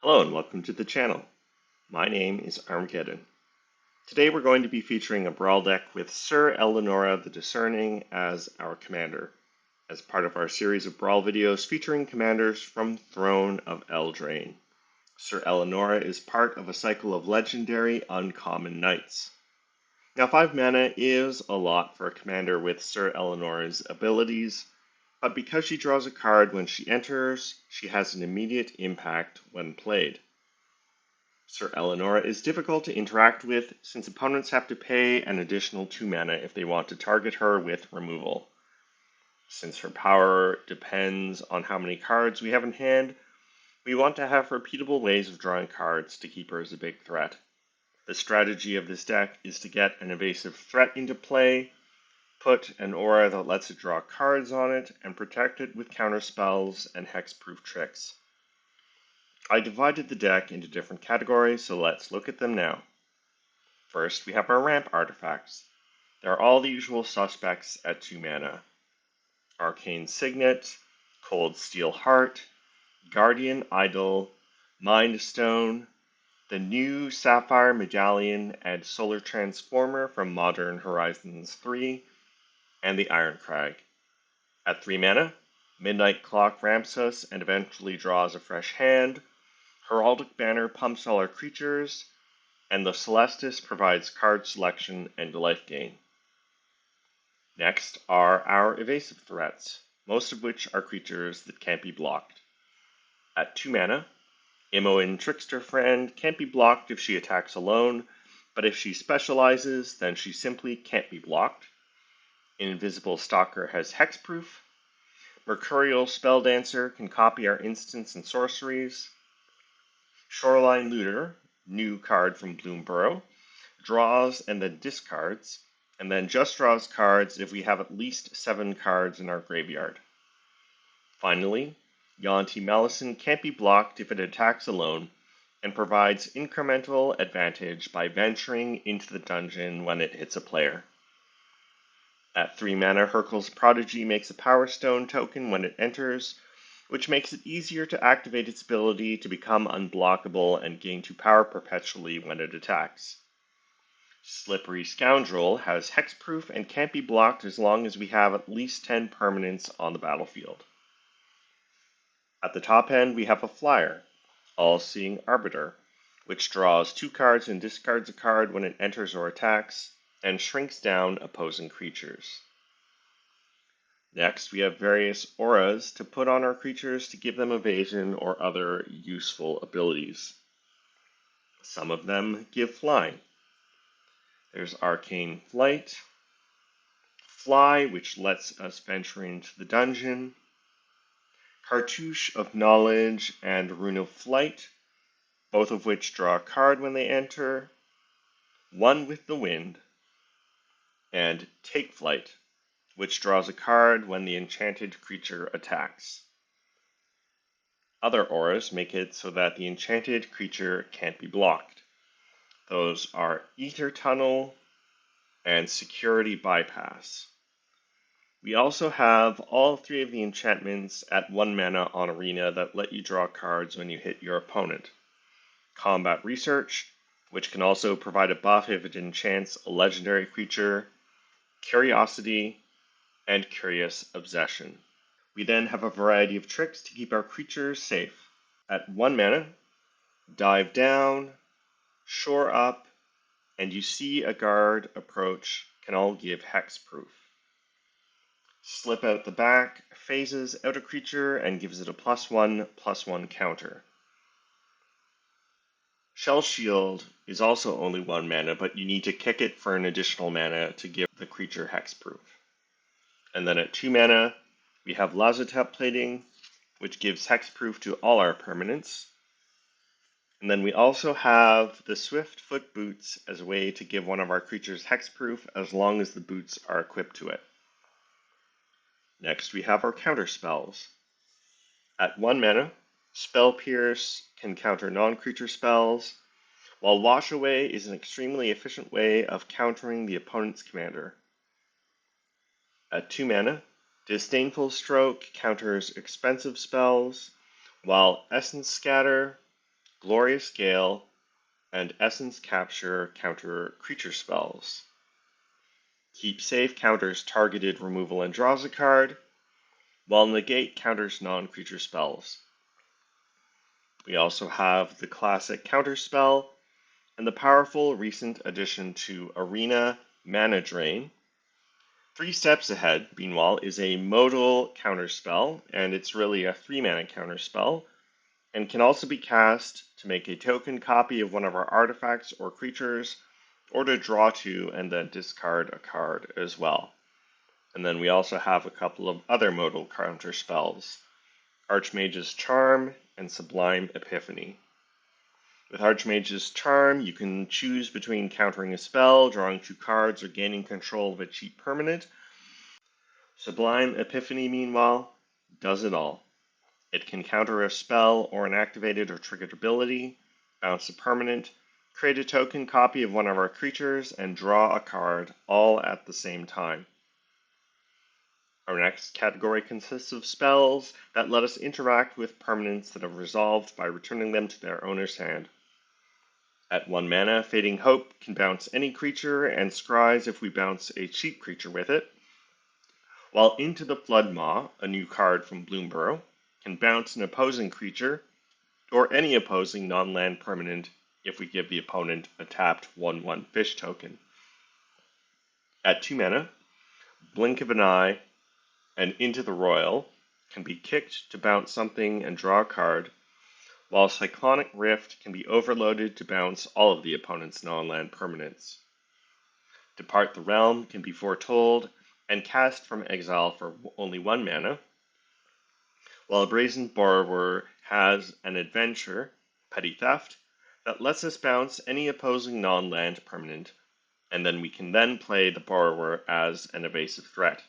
Hello and welcome to the channel. My name is Armageddon. Today we're going to be featuring a Brawl deck with Syr Elenora the Discerning as our commander, as part of our series of Brawl videos featuring commanders from Throne of Eldraine. Syr Elenora is part of a cycle of legendary uncommon knights. Now 5 mana is a lot for a commander with Syr Elenora's abilities, but because she draws a card when she enters, she has an immediate impact when played. Syr Elenora is difficult to interact with since opponents have to pay an additional 2 mana if they want to target her with removal. Since her power depends on how many cards we have in hand, we want to have repeatable ways of drawing cards to keep her as a big threat. The strategy of this deck is to get an evasive threat into play, put an aura that lets it draw cards on it, and protect it with counter spells and hexproof tricks. I divided the deck into different categories, so let's look at them now. First, we have our ramp artifacts. They're all the usual suspects at 2 mana. Arcane Signet, Cold Steel Heart, Guardian Idol, Mind Stone, the new Sapphire Medallion and Solar Transformer from Modern Horizons 3, and the Iron Crag. At 3 mana, Midnight Clock ramps us and eventually draws a fresh hand, Heraldic Banner pumps all our creatures, and the Celestis provides card selection and life gain. Next are our evasive threats, most of which are creatures that can't be blocked. At 2 mana, Imoen Trickster Friend can't be blocked if she attacks alone, but if she specializes, then she simply can't be blocked. Invisible Stalker has hexproof. Mercurial Spelldancer can copy our instants and sorceries. Shoreline Looter, new card from Bloomburrow, draws and then discards, and then just draws cards if we have at least 7 cards in our graveyard. Finally, Yuan-Ti Malison can't be blocked if it attacks alone, and provides incremental advantage by venturing into the dungeon when it hits a player. At 3 mana, Hurkyl's Prodigy makes a Power Stone token when it enters, which makes it easier to activate its ability to become unblockable and gain 2 power perpetually when it attacks. Slippery Scoundrel has hexproof and can't be blocked as long as we have at least 10 permanents on the battlefield. At the top end, we have a flyer, All-Seeing Arbiter, which draws 2 cards and discards a card when it enters or attacks, and shrinks down opposing creatures. Next, we have various auras to put on our creatures to give them evasion or other useful abilities. Some of them give flying. There's Arcane Flight, Fly, which lets us venture into the dungeon, Cartouche of Knowledge and Rune of Flight, both of which draw a card when they enter, One with the Wind, and Take Flight, which draws a card when the enchanted creature attacks. Other auras make it so that the enchanted creature can't be blocked. Those are Ether Tunnel and Security Bypass. We also have all 3 of the enchantments at 1 mana on Arena that let you draw cards when you hit your opponent. Combat Research, which can also provide a buff if it enchants a legendary creature, Curiosity, and Curious Obsession. We then have a variety of tricks to keep our creatures safe. At 1 mana, Dive Down, Shore Up, and You See a Guard Approach can all give hexproof. Slip Out the Back phases out a creature and gives it a +1/+1 counter. Shell Shield is also only 1 mana, but you need to kick it for an additional mana to give the creature hexproof. And then at 2 mana, we have Lazotep Plating, which gives hexproof to all our permanents. And then we also have the Swift Foot Boots as a way to give one of our creatures hexproof as long as the boots are equipped to it. Next, we have our counter spells. At 1 mana, Spell Pierce can counter non-creature spells, while Wash Away is an extremely efficient way of countering the opponent's commander. At 2 mana, Disdainful Stroke counters expensive spells, while Essence Scatter Glorious Gale, and Essence Capture counter creature spells. Keep Safe counters targeted removal and draws a card, while Negate counters non-creature spells. We also have the classic counter spell, and the powerful recent addition to Arena, Mana Drain. 3 Steps Ahead, meanwhile, is a modal counterspell, and it's really a 3-mana counterspell, and can also be cast to make a token copy of one of our artifacts or creatures, or to draw 2 and then discard a card as well. And then we also have a couple of other modal counterspells, Archmage's Charm and Sublime Epiphany. With Archmage's Charm, you can choose between countering a spell, drawing 2 cards, or gaining control of a cheap permanent. Sublime Epiphany, meanwhile, does it all. It can counter a spell or an activated or triggered ability, bounce a permanent, create a token copy of one of our creatures, and draw a card, all at the same time. Our next category consists of spells that let us interact with permanents that have resolved by returning them to their owner's hand. At 1 mana, Fading Hope can bounce any creature and scries if we bounce a cheap creature with it, while Into the Floodmaw, a new card from Bloomburrow, can bounce an opposing creature or any opposing non-land permanent if we give the opponent a tapped 1/1 fish token. At 2 mana, Blink of an Eye and Into the Royal can be kicked to bounce something and draw a card, while Cyclonic Rift can be overloaded to bounce all of the opponent's non-land permanents. Depart the Realm can be foretold and cast from exile for only 1 mana, while Brazen Borrower has an adventure, Petty Theft, that lets us bounce any opposing non-land permanent, and then we can then play the Borrower as an evasive threat.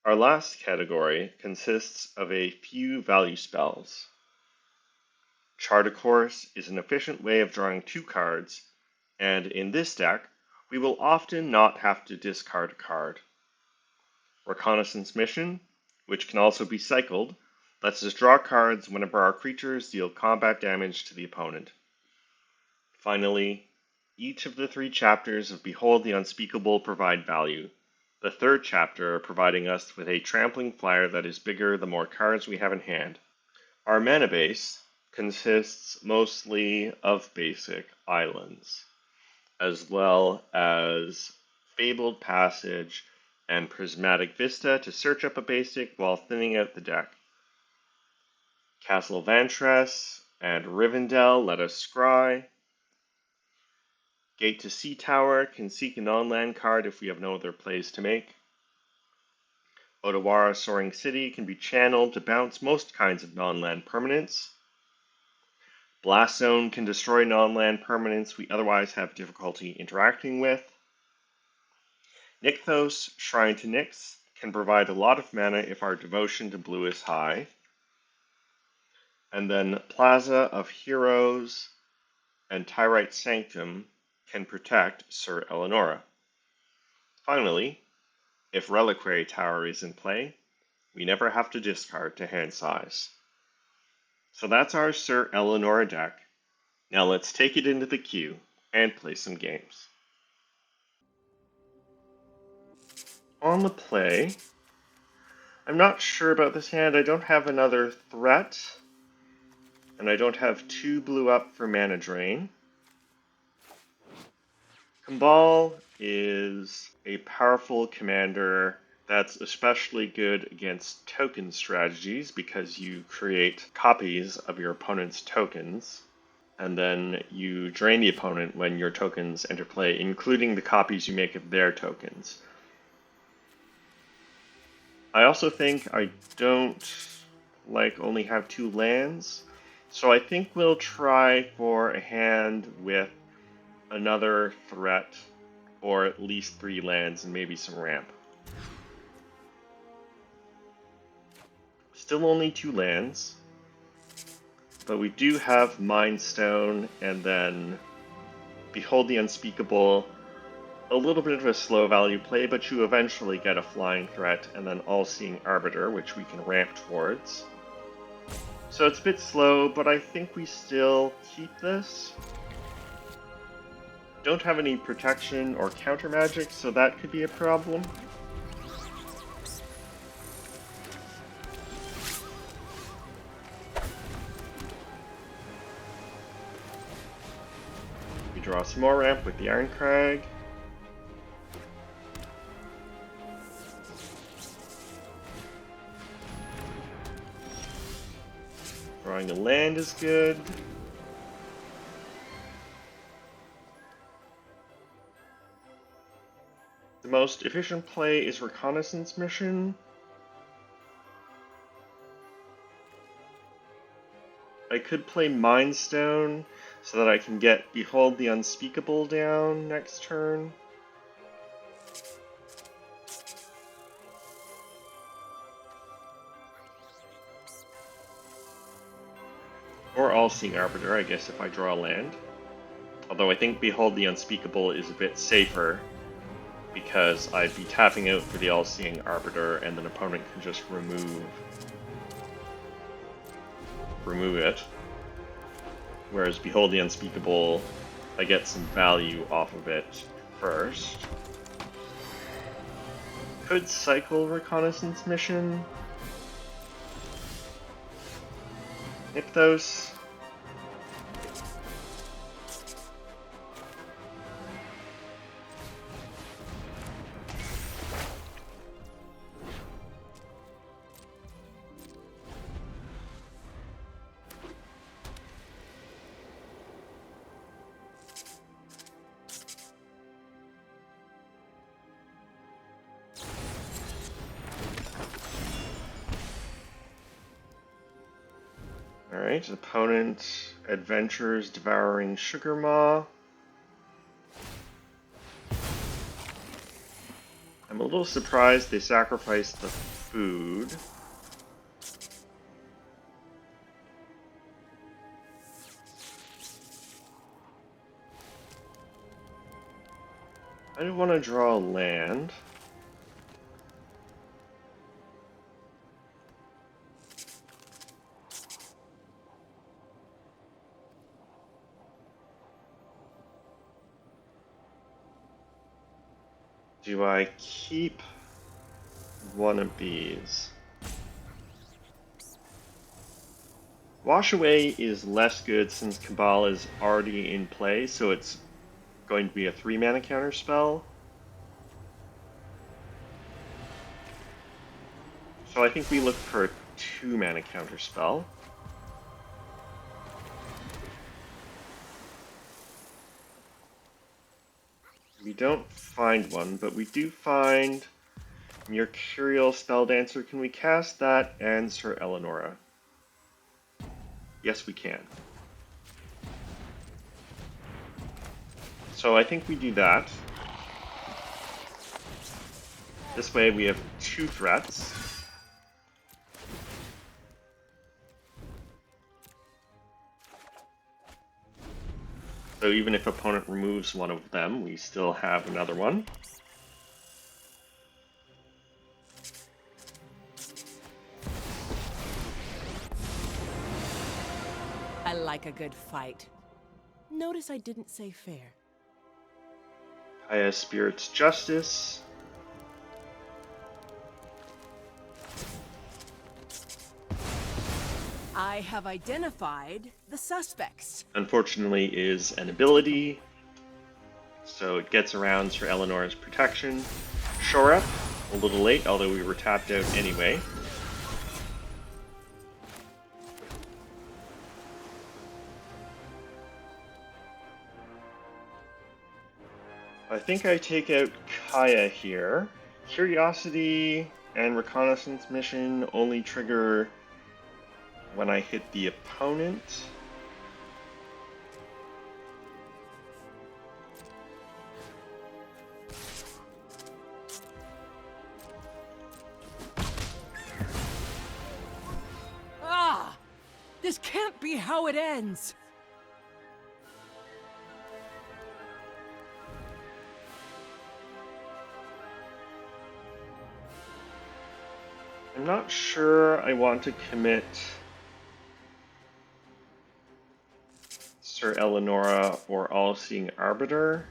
Our last category consists of a few value spells. Chart a Course is an efficient way of drawing 2 cards, and in this deck, we will often not have to discard a card. Reconnaissance Mission, which can also be cycled, lets us draw cards whenever our creatures deal combat damage to the opponent. Finally, each of the 3 chapters of Behold the Unspeakable provide value, the 3rd chapter providing us with a trampling flyer that is bigger the more cards we have in hand. Our mana base consists mostly of basic islands, as well as Fabled Passage and Prismatic Vista to search up a basic while thinning out the deck. Castle Vantress and Rivendell let us scry. Gate to Sea Tower can seek a non-land card if we have no other plays to make. Otawara Soaring City can be channeled to bounce most kinds of non-land permanents. Blast Zone can destroy non-land permanents we otherwise have difficulty interacting with. Nykthos, Shrine to Nyx, can provide a lot of mana if our devotion to blue is high. And then Plaza of Heroes and Tyrite Sanctum can protect Syr Elenora. Finally, if Reliquary Tower is in play, we never have to discard to hand size. So that's our Syr Elenora deck. Now let's take it into the queue and play some games. On the play, I'm not sure about this hand. I don't have another threat, and I don't have 2 blue up for mana drain. Kambal is a powerful commander that's especially good against token strategies because you create copies of your opponent's tokens, and then you drain the opponent when your tokens enter play, including the copies you make of their tokens. I also think I don't only have 2 lands, so I think we'll try for a hand with another threat, or at least 3 lands and maybe some ramp. Still only 2 lands, but we do have Mind Stone and then Behold the Unspeakable. A little bit of a slow value play, but you eventually get a flying threat and then All-Seeing Arbiter, which we can ramp towards. So it's a bit slow, but I think we still keep this. Don't have any protection or counter magic, so that could be a problem. We draw some more ramp with the Iron Crag. Drawing a land is good. The most efficient play is Reconnaissance Mission. I could play Mind Stone so that I can get Behold the Unspeakable down next turn. Or All-Seeing Arbiter, I guess, if I draw a land. Although I think Behold the Unspeakable is a bit safer, because I'd be tapping out for the All-Seeing Arbiter, and an opponent can just remove it. Whereas Behold the Unspeakable, I get some value off of it first. Could cycle Reconnaissance Mission. Nipthos. Alright, opponent adventures devouring Sugar Maw. I'm a little surprised they sacrificed the food. I do want to draw a land. Do I keep one of these? Wash Away is less good since Cabal is already in play, so it's going to be a 3-mana counter spell. So I think we look for a 2-mana counter spell. We don't find one, but we do find Mercurial Spelldancer. Can we cast that and Syr Elenora? Yes, we can. So I think we do that. This way we have 2 threats. So even if opponent removes one of them, we still have another one. I like a good fight. Notice I didn't say fair. Kaya Spirit's Justice. I have identified the suspects. Unfortunately is an ability, so it gets around Syr Eleanor's protection. Shore Up, a little late, although we were tapped out anyway. I think I take out Kaya here. Curiosity and Reconnaissance Mission only trigger when I hit the opponent. Ah! This can't be how it ends! I'm not sure I want to commit Syr Elenora or All-Seeing Arbiter.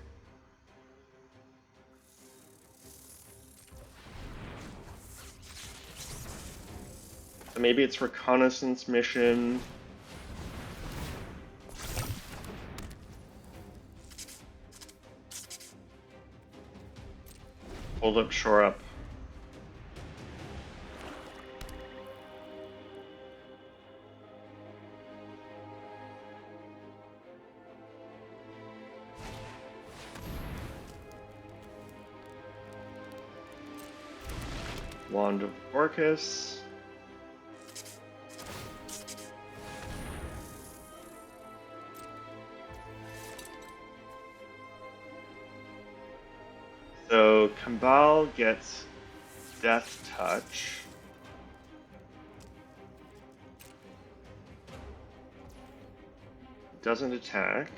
So maybe it's reconnaissance mission. Hold up, shore up. Wand of Orcus. So Kambal gets Death Touch. Doesn't attack.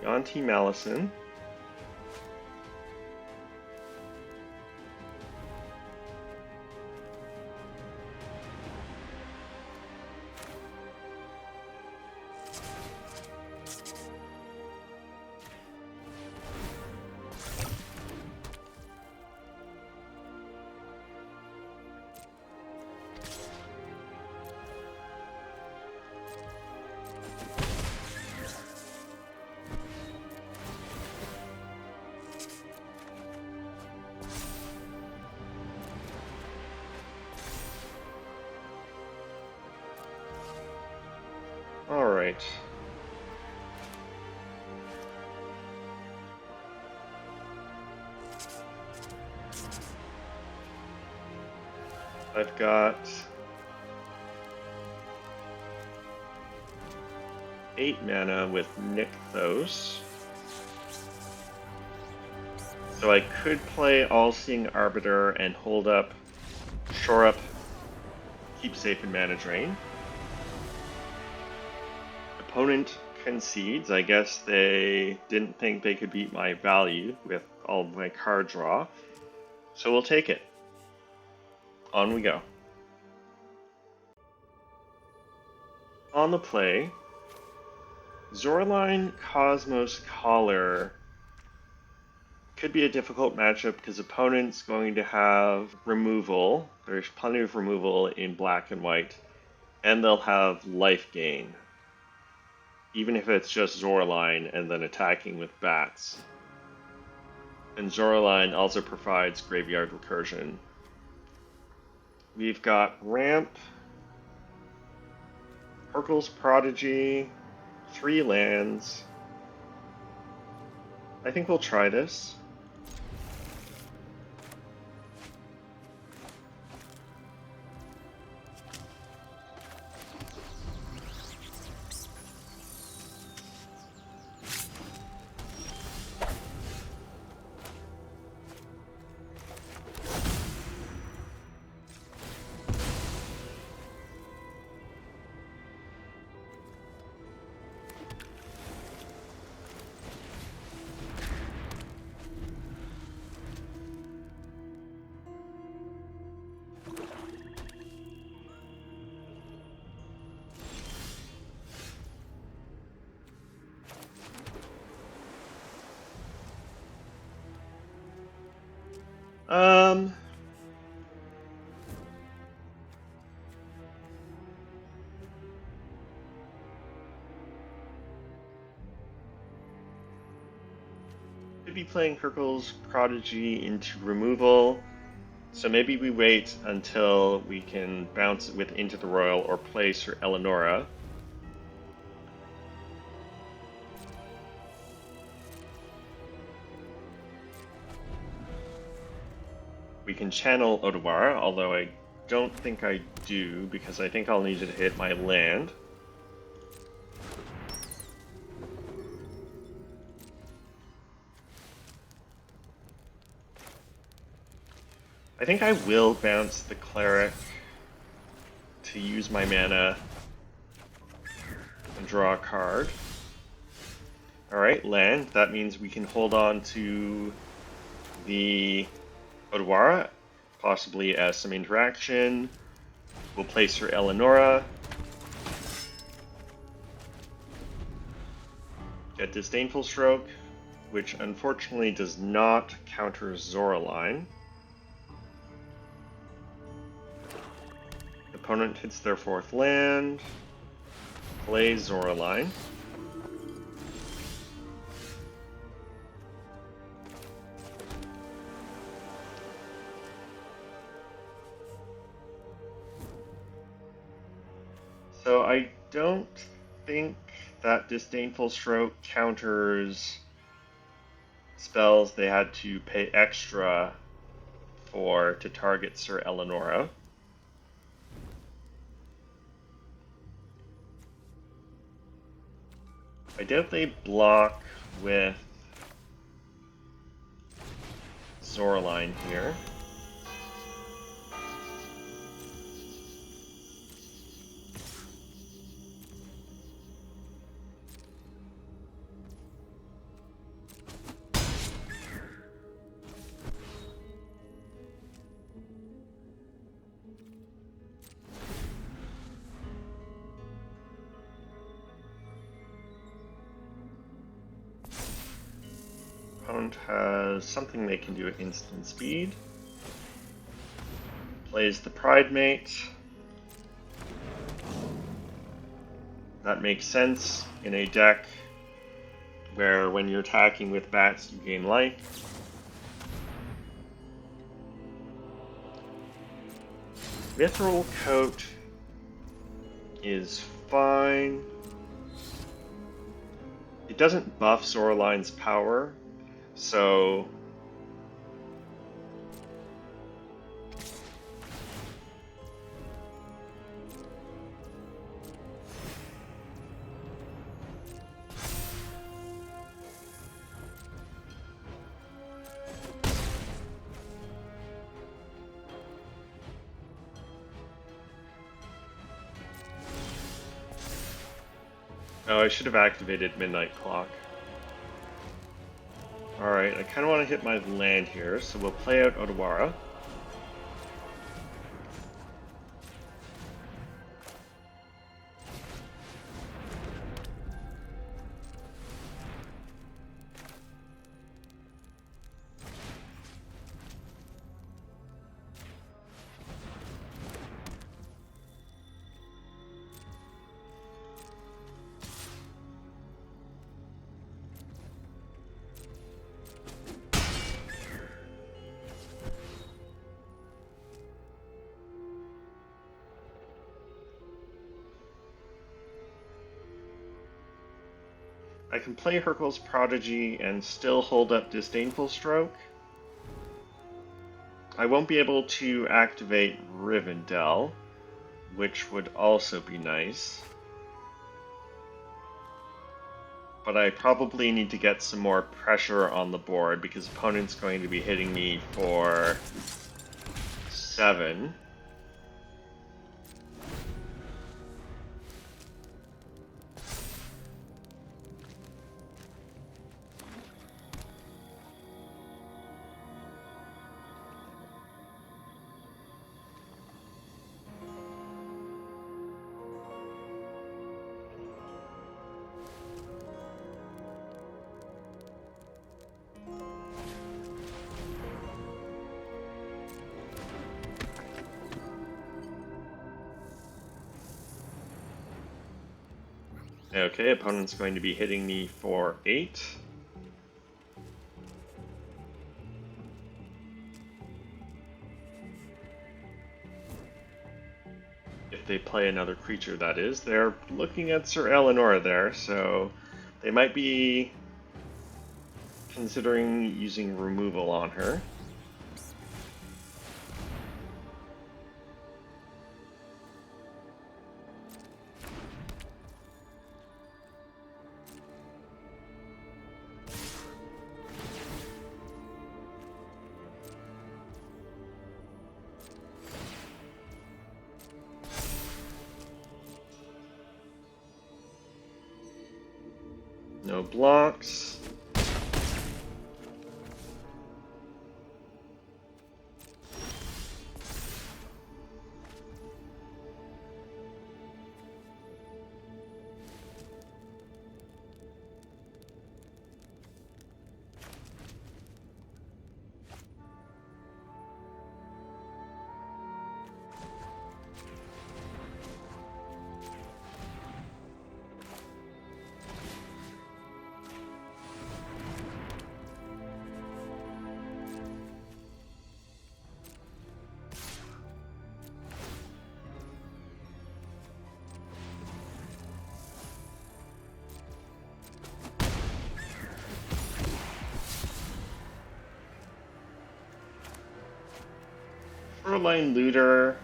Yanti Malison. All right. I've got 8 mana with Nykthos. So I could play All-Seeing Arbiter and hold up, shore up, keep safe and mana drain. Opponent concedes. I guess they didn't think they could beat my value with all my card draw. So we'll take it. On we go. On the play, Zorline Cosmos Collar could be a difficult matchup because opponent's going to have removal. There's plenty of removal in black and white, and they'll have life gain. Even if it's just Zorline and then attacking with bats. And Zorline also provides graveyard recursion. We've got Ramp, Urkel's Prodigy, 3 lands. I think we'll try this. Could be playing Urkel's Prodigy into removal, so maybe we wait until we can bounce it with Into the Royal or play Syr Elenora. We can channel Otawara, although I don't think I do, because I think I'll need it to hit my land. I think I will bounce the Cleric to use my mana and draw a card. Alright, land. That means we can hold on to the Otawara, possibly as some interaction. We'll play Syr Elenora. Get Disdainful Stroke, which unfortunately does not counter Zoraline. Opponent hits their 4th land, plays Zoraline. So I don't think that Disdainful Stroke counters spells they had to pay extra for to target Syr Elenora. I doubt they block with Zoraline here. Opponent has something they can do at instant speed. Plays the Pride Mate. That makes sense in a deck where when you're attacking with bats you gain life. Mithril Coat is fine. It doesn't buff Zoraline's power, so oh, I should have activated Midnight Clock. Alright, I kind of want to hit my land here, so we'll play out Odawara. I can play Hurkyl's Prodigy and still hold up Disdainful Stroke. I won't be able to activate Rivendell, which would also be nice. But I probably need to get some more pressure on the board because opponent's going to be hitting me for 7. Okay, opponent's going to be hitting me for 8. If they play another creature, that is. They're looking at Syr Elenora there, so they might be considering using removal on her. No blocks. Shoreline Looter.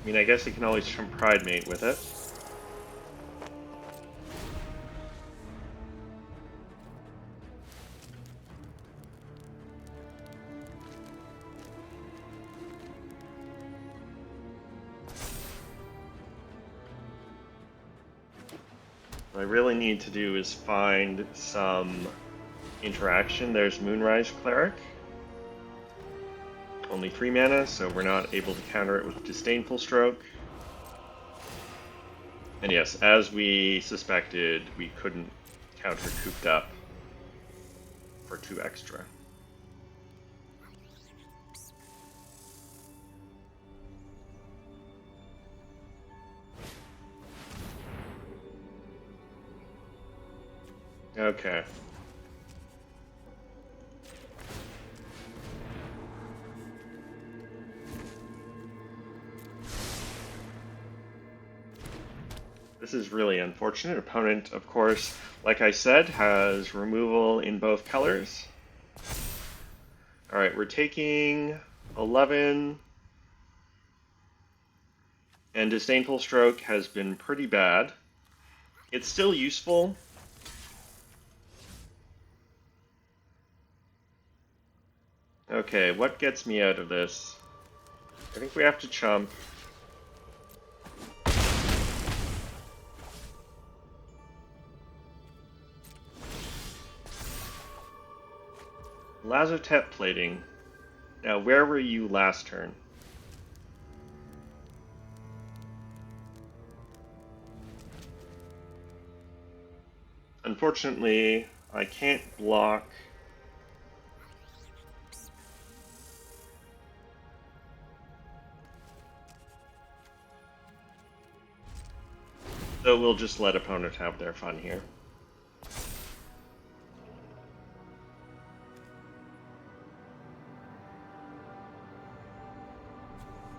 I mean, I guess you can always Pride Mate with it. What I really need to do is find some interaction. There's Moonrise Cleric. Only 3 mana, so we're not able to counter it with Disdainful Stroke. And yes, as we suspected, we couldn't counter Cooped Up for 2 extra. Okay. This is really unfortunate. Opponent, of course, like I said, has removal in both colors. Alright, we're taking 11. And Disdainful Stroke has been pretty bad. It's still useful. Okay, what gets me out of this? I think we have to chump. Lazotep Plating. Now, where were you last turn? Unfortunately, I can't block. So we'll just let opponent have their fun here.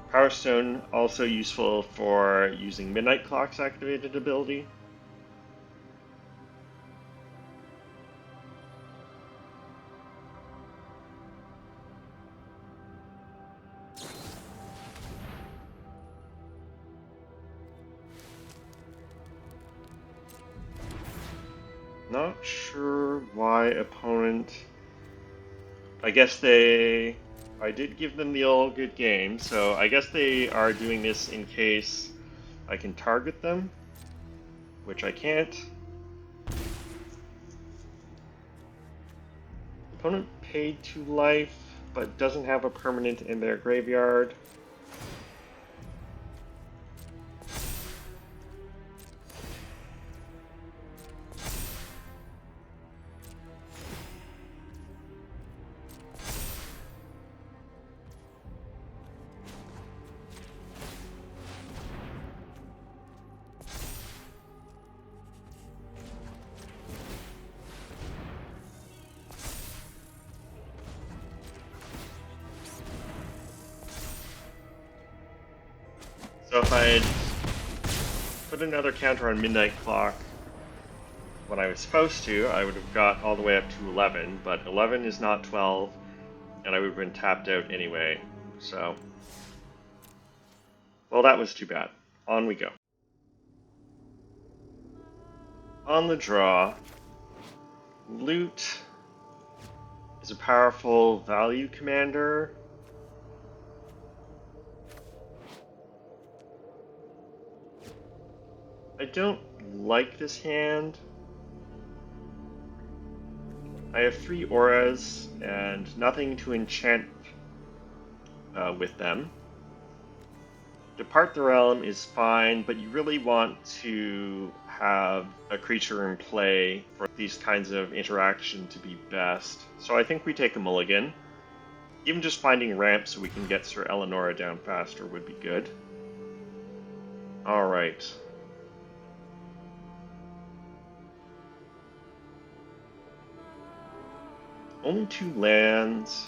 Power Stone also useful for using Midnight Clock's activated ability. Not sure why opponent. I guess I did give them the all good game, so I guess they are doing this in case I can target them, which I can't. Opponent paid 2 life, but doesn't have a permanent in their graveyard. So if I'd put another counter on Midnight Clock when I was supposed to, I would have got all the way up to 11, but 11 is not 12, and I would have been tapped out anyway, so. Well, that was too bad. On we go. On the draw, Loot is a powerful value commander. I don't like this hand. I have 3 auras and nothing to enchant with them. Depart the Realm is fine, but you really want to have a creature in play for these kinds of interaction to be best. So I think we take a mulligan. Even just finding ramps so we can get Syr Elenora down faster would be good. Alright. Only 2 lands,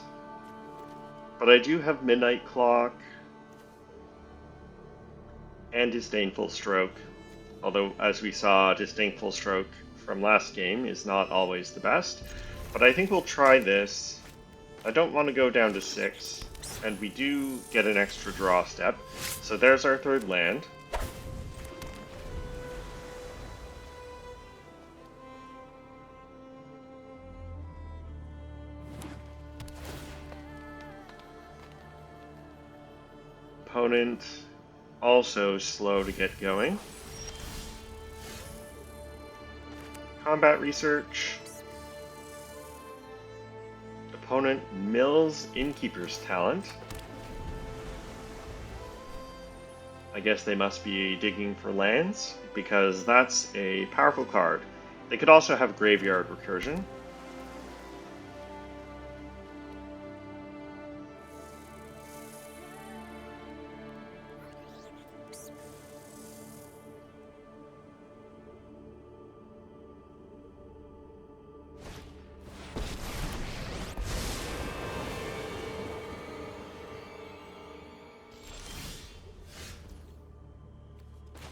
but I do have Midnight Clock and Disdainful Stroke. Although, as we saw, Distinct Full Stroke from last game is not always the best. But I think we'll try this. I don't want to go down to 6, and we do get an extra draw step. So there's our third land. Opponent also slow to get going. Combat research. Opponent mills Innkeeper's talent. I guess they must be digging for lands, because that's a powerful card. They could also have Graveyard Recursion.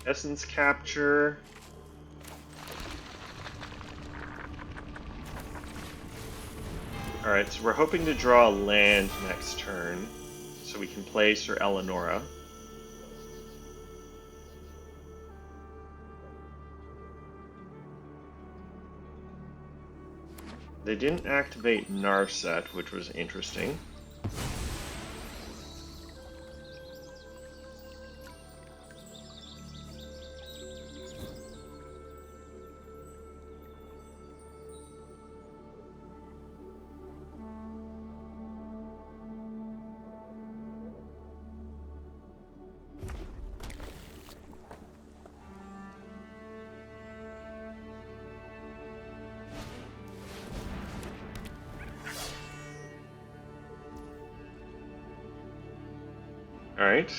Essence Capture. Alright, so we're hoping to draw a land next turn, so we can play Syr Elenora. They didn't activate Narset, which was interesting. Alright.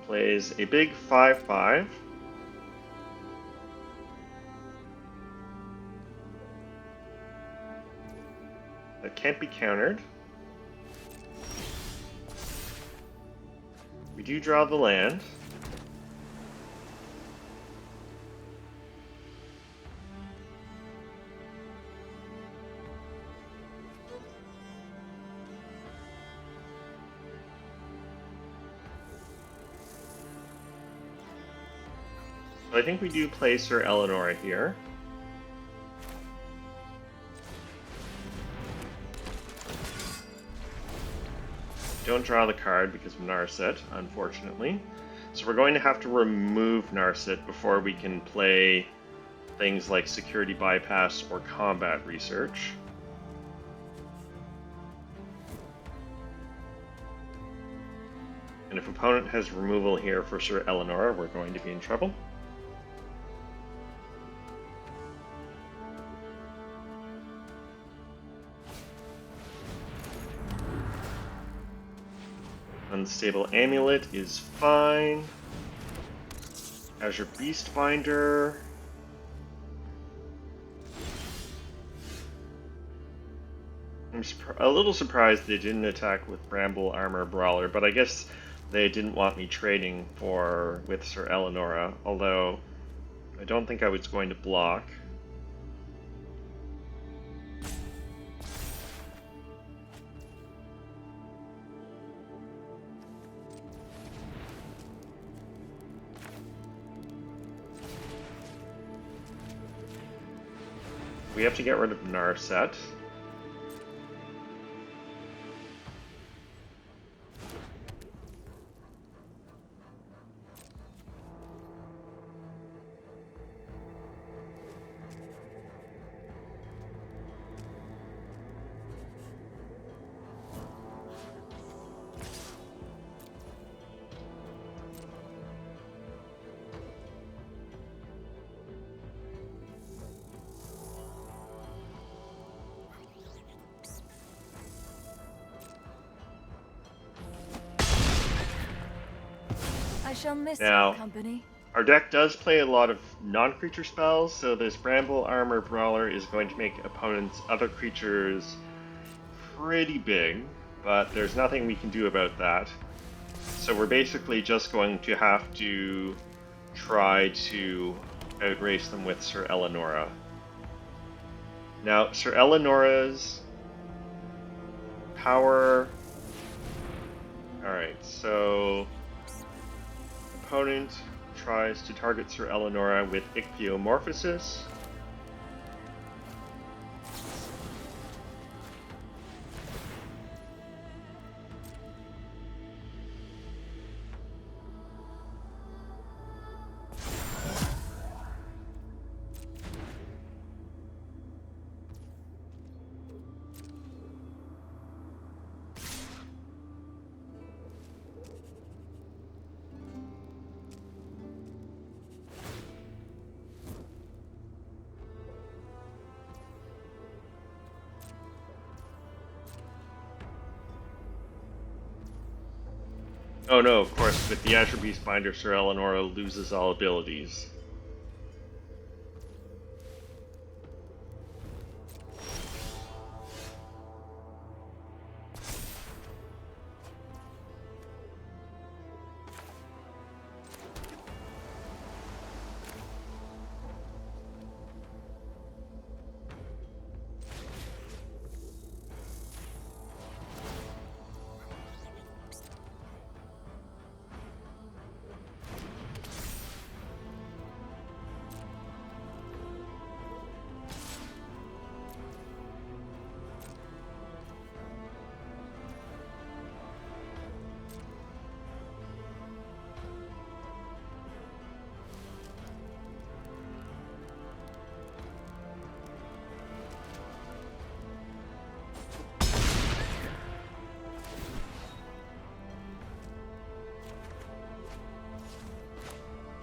Plays a big 5/5. That can't be countered. We do draw the land. So I think we do play Syr Elenora here. Don't draw the card because of Narset, unfortunately. So we're going to have to remove Narset before we can play things like Security Bypass or Combat Research. And if opponent has removal here for Syr Elenora, we're going to be in trouble. Unstable Amulet is fine. Azure Beastbinder. I'm a little surprised they didn't attack with Bramble Armor Brawler, but I guess they didn't want me trading with Syr Elenora, although I don't think I was going to block. We have to get rid of Narset. I shall miss Now, your company. Our deck does play a lot of non-creature spells, so this Bramble Armor Brawler is going to make opponents' other creatures pretty big, but there's nothing we can do about that. So we're basically just going to have to try to outrace them with Syr Elenora. Now, Syr Eleonora's power... Alright, so... Opponent tries to target Syr Elenora with Ichthyomorphosis. Oh no, of course, with the Azure Beast Binder, Syr Elenora loses all abilities.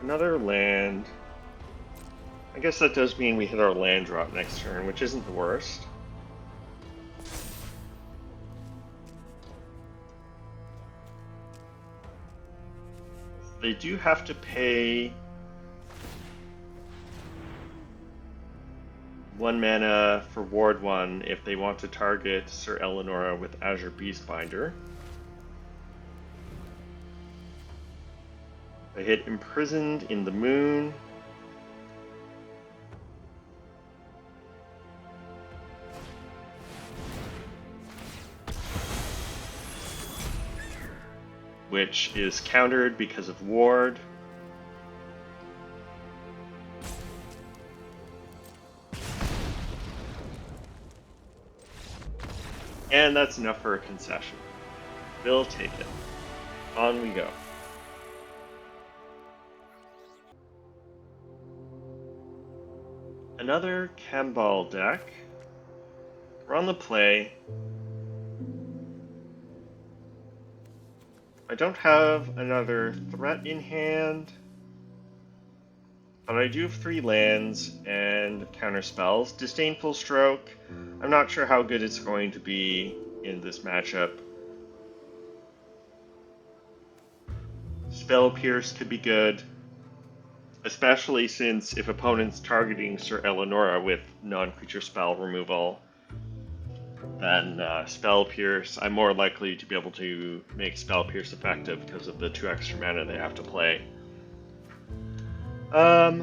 Another land. I guess that does mean we hit our land drop next turn, which isn't the worst. They do have to pay 1 mana for Ward 1 if they want to target Syr Elenora with Azure Beastbinder. They hit Imprisoned in the Moon. Which is countered because of Ward. And that's enough for a concession. We'll take it. On we go. Another Kambal deck. We're on the play. I don't have another threat in hand, but I do have 3 lands and counter spells. Disdainful Stroke, I'm not sure how good it's going to be in this matchup. Spell Pierce could be good, especially since if opponent's targeting Syr Elenora with non-creature spell removal, then Spell Pierce, I'm more likely to be able to make Spell Pierce effective because of the 2 extra mana they have to play. I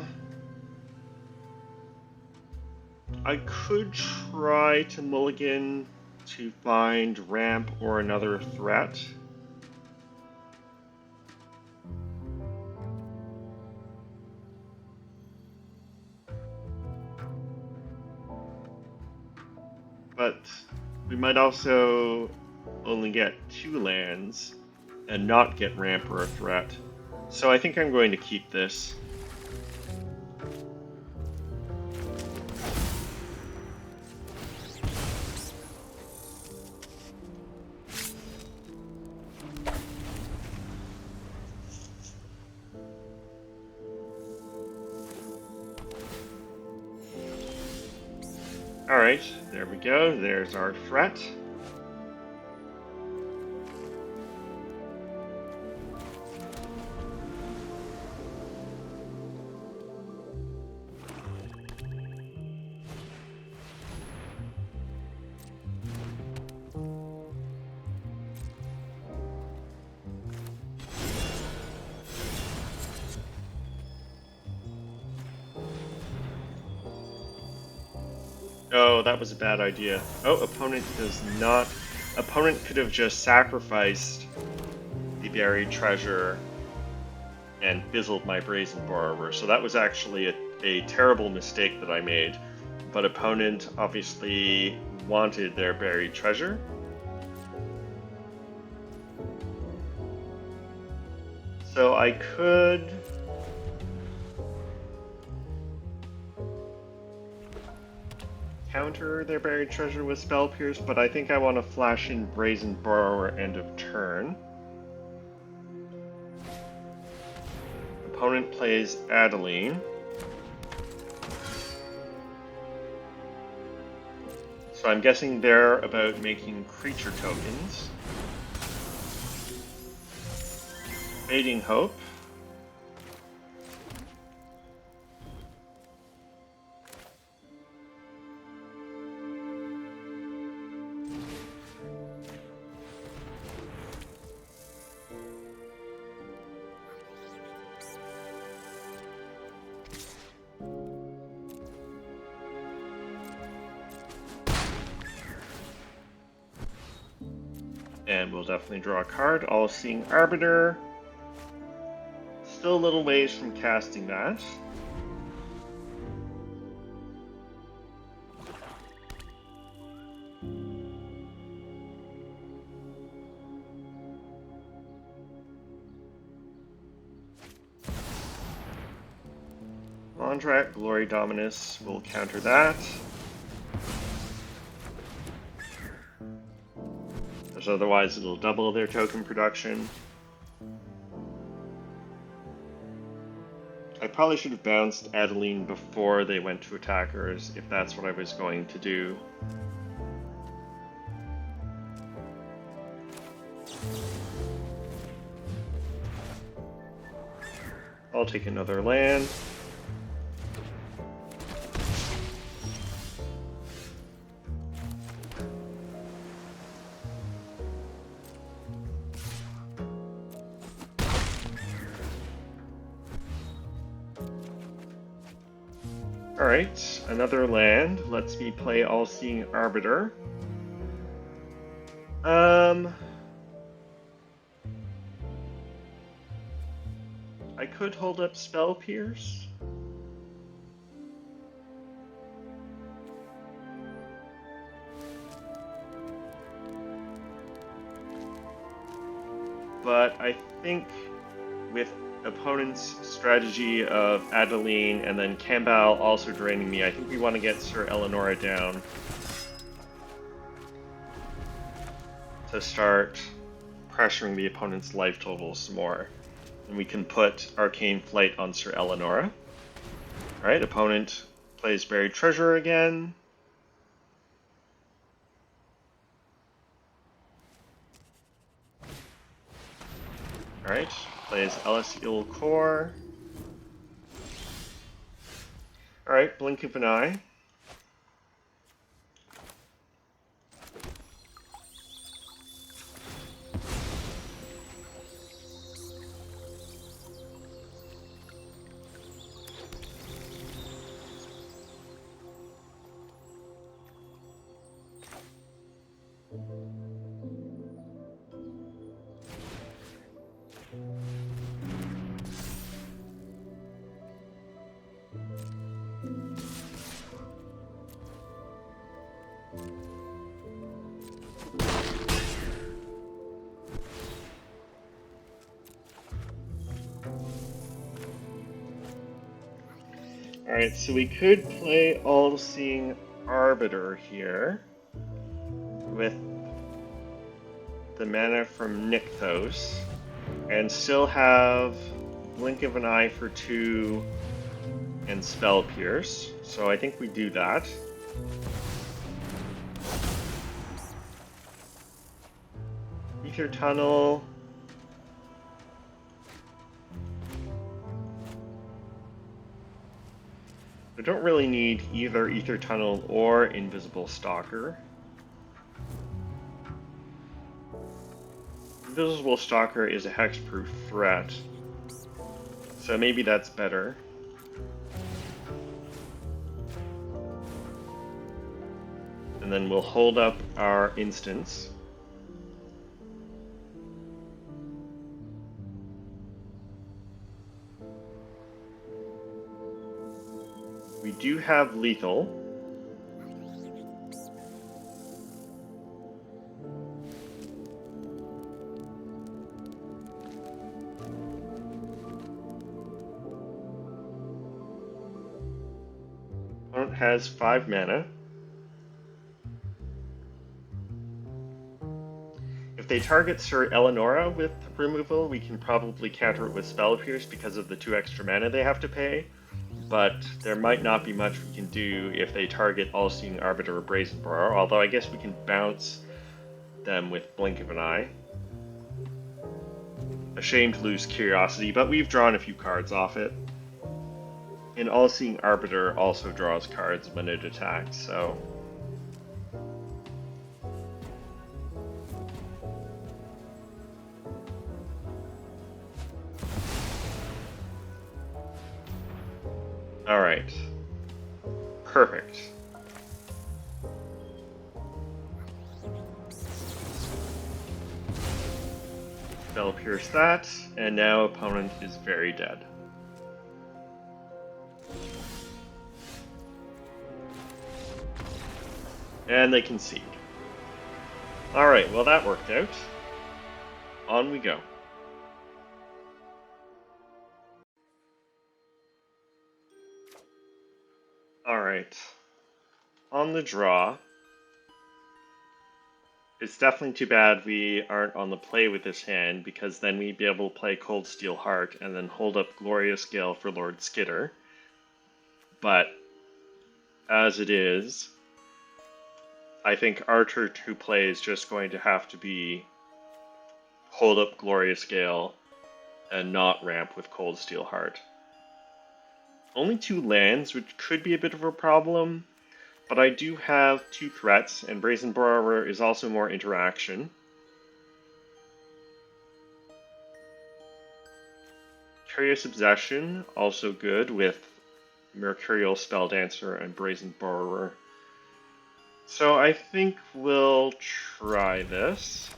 could try to mulligan to find ramp or another threat. But we might also only get 2 lands and not get ramp or a threat. So I think I'm going to keep this. Alright, there we go. There's our threat. Oh, that was a bad idea. Oh, opponent does not... Opponent could have just sacrificed the buried treasure and fizzled my Brazen Borrower. So that was actually a terrible mistake that I made. But opponent obviously wanted their buried treasure. So I could... counter their buried treasure with Spell Pierce, but I think I want to flash in Brazen Borrower end of turn. Opponent plays Adeline. So I'm guessing they're about making creature tokens. Fading Hope. And we'll definitely draw a card. All-Seeing Arbiter. Still a little ways from casting that. Mondrak, Glory Dominus will counter that. Because otherwise it'll double their token production. I probably should have bounced Adeline before they went to attackers, if that's what I was going to do. I'll take another land. Alright, another land. Lets me play All-Seeing Arbiter. I could hold up Spell Pierce. But I think with opponent's strategy of Adeline and then Cambal also draining me, I think we want to get Syr Elenora down to start pressuring the opponent's life total some more. And we can put Arcane Flight on Syr Elenora. Alright, opponent plays Buried Treasure again. Alright, plays Celestial Core. Alright, Blink of an Eye. Alright, so we could play All-Seeing Arbiter here with the mana from Nykthos and still have Blink of an Eye for 2 and Spell Pierce. So I think we do that. Ether Tunnel. I don't really need either Ether Tunnel or Invisible Stalker. Invisible Stalker is a hexproof threat, so maybe that's better. And then we'll hold up our instance. We do have lethal. Opponent has 5 mana. If they target Syr Elenora with removal, we can probably counter it with Spell Pierce because of the 2 extra mana they have to pay, but there might not be much we can do if they target All-Seeing Arbiter or Brazen Borrower, although I guess we can bounce them with Blink of an Eye. A shame to lose Curiosity, but we've drawn a few cards off it. And All-Seeing Arbiter also draws cards when it attacks, so... Alright. Perfect. Spell Pierce that, and now opponent is very dead. And they concede. Alright, well that worked out. On we go. Alright. On the draw. It's definitely too bad we aren't on the play with this hand, because then we'd be able to play Cold Steel Heart and then hold up Glorious Gale for Lord Skitter. But, as it is, I think our turn to play is just going to have to be hold up Glorious Gale and not ramp with Cold Steel Heart. Only 2 lands, which could be a bit of a problem, but I do have 2 threats, and Brazen Borrower is also more interaction. Curious Obsession, also good with Mercurial Spelldancer and Brazen Borrower. So I think we'll try this.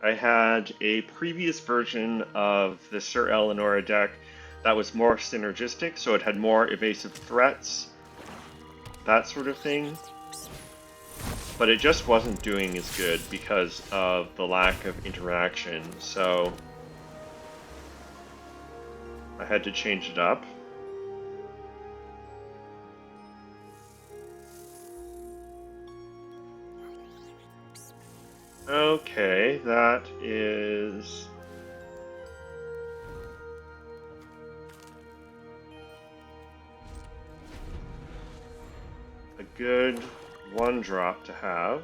I had a previous version of the Syr Elenora deck that was more synergistic, so it had more evasive threats, that sort of thing. But it just wasn't doing as good because of the lack of interaction, so I had to change it up. Okay, that is... a good 1-drop to have,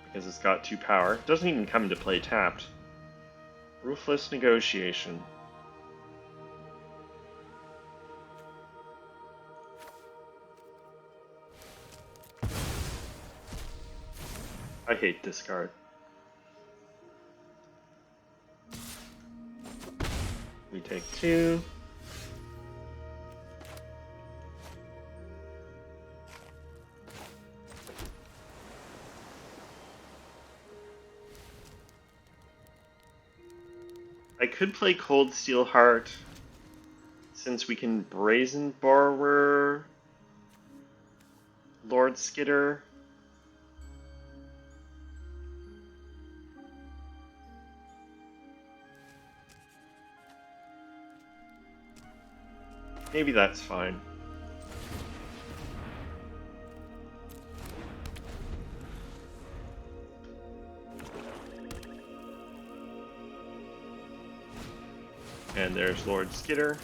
because it's got 2 power. It doesn't even come into play tapped. Ruthless Negotiation. I hate this card. We take 2. I could play Cold Steel Heart, since we can Brazen Borrower Lord Skitter. Maybe that's fine. And there's Lord Skitter.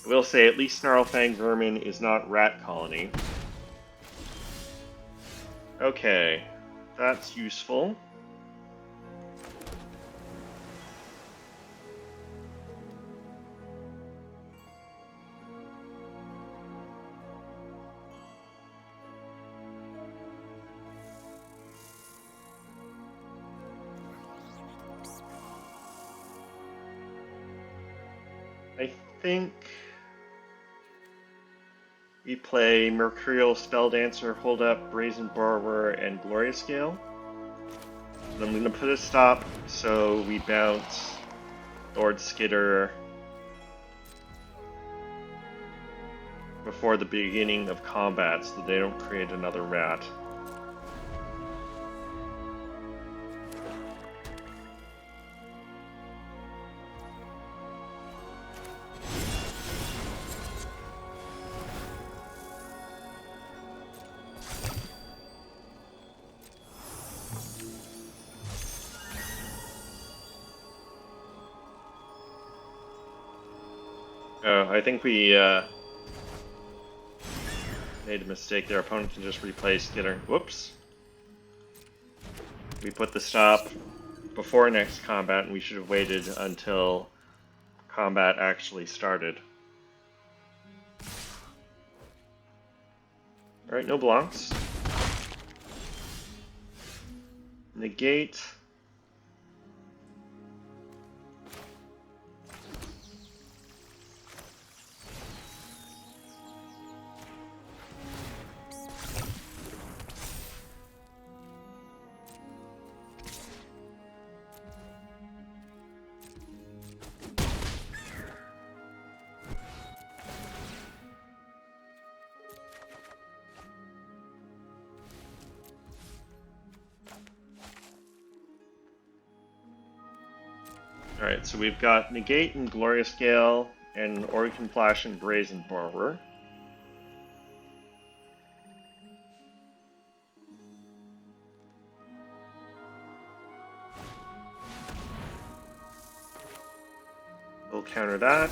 I will say, at least Snarlfang Vermin is not Rat Colony. Okay, that's useful. think we play Mercurial Spelldancer, Hold Up, Brazen Borrower, and Glorious Gale. So I'm going to put a stop so we bounce Lord Skitter before the beginning of combat so that they don't create another rat. Oh, I think we made a mistake. Their opponent can just replay Skitter. Whoops. We put the stop before next combat, and we should have waited until combat actually started. Alright, no blocks. Negate. Alright, so we've got Negate and Glorious Gale, and Oricon Flash and Brazen Borrower. We'll counter that.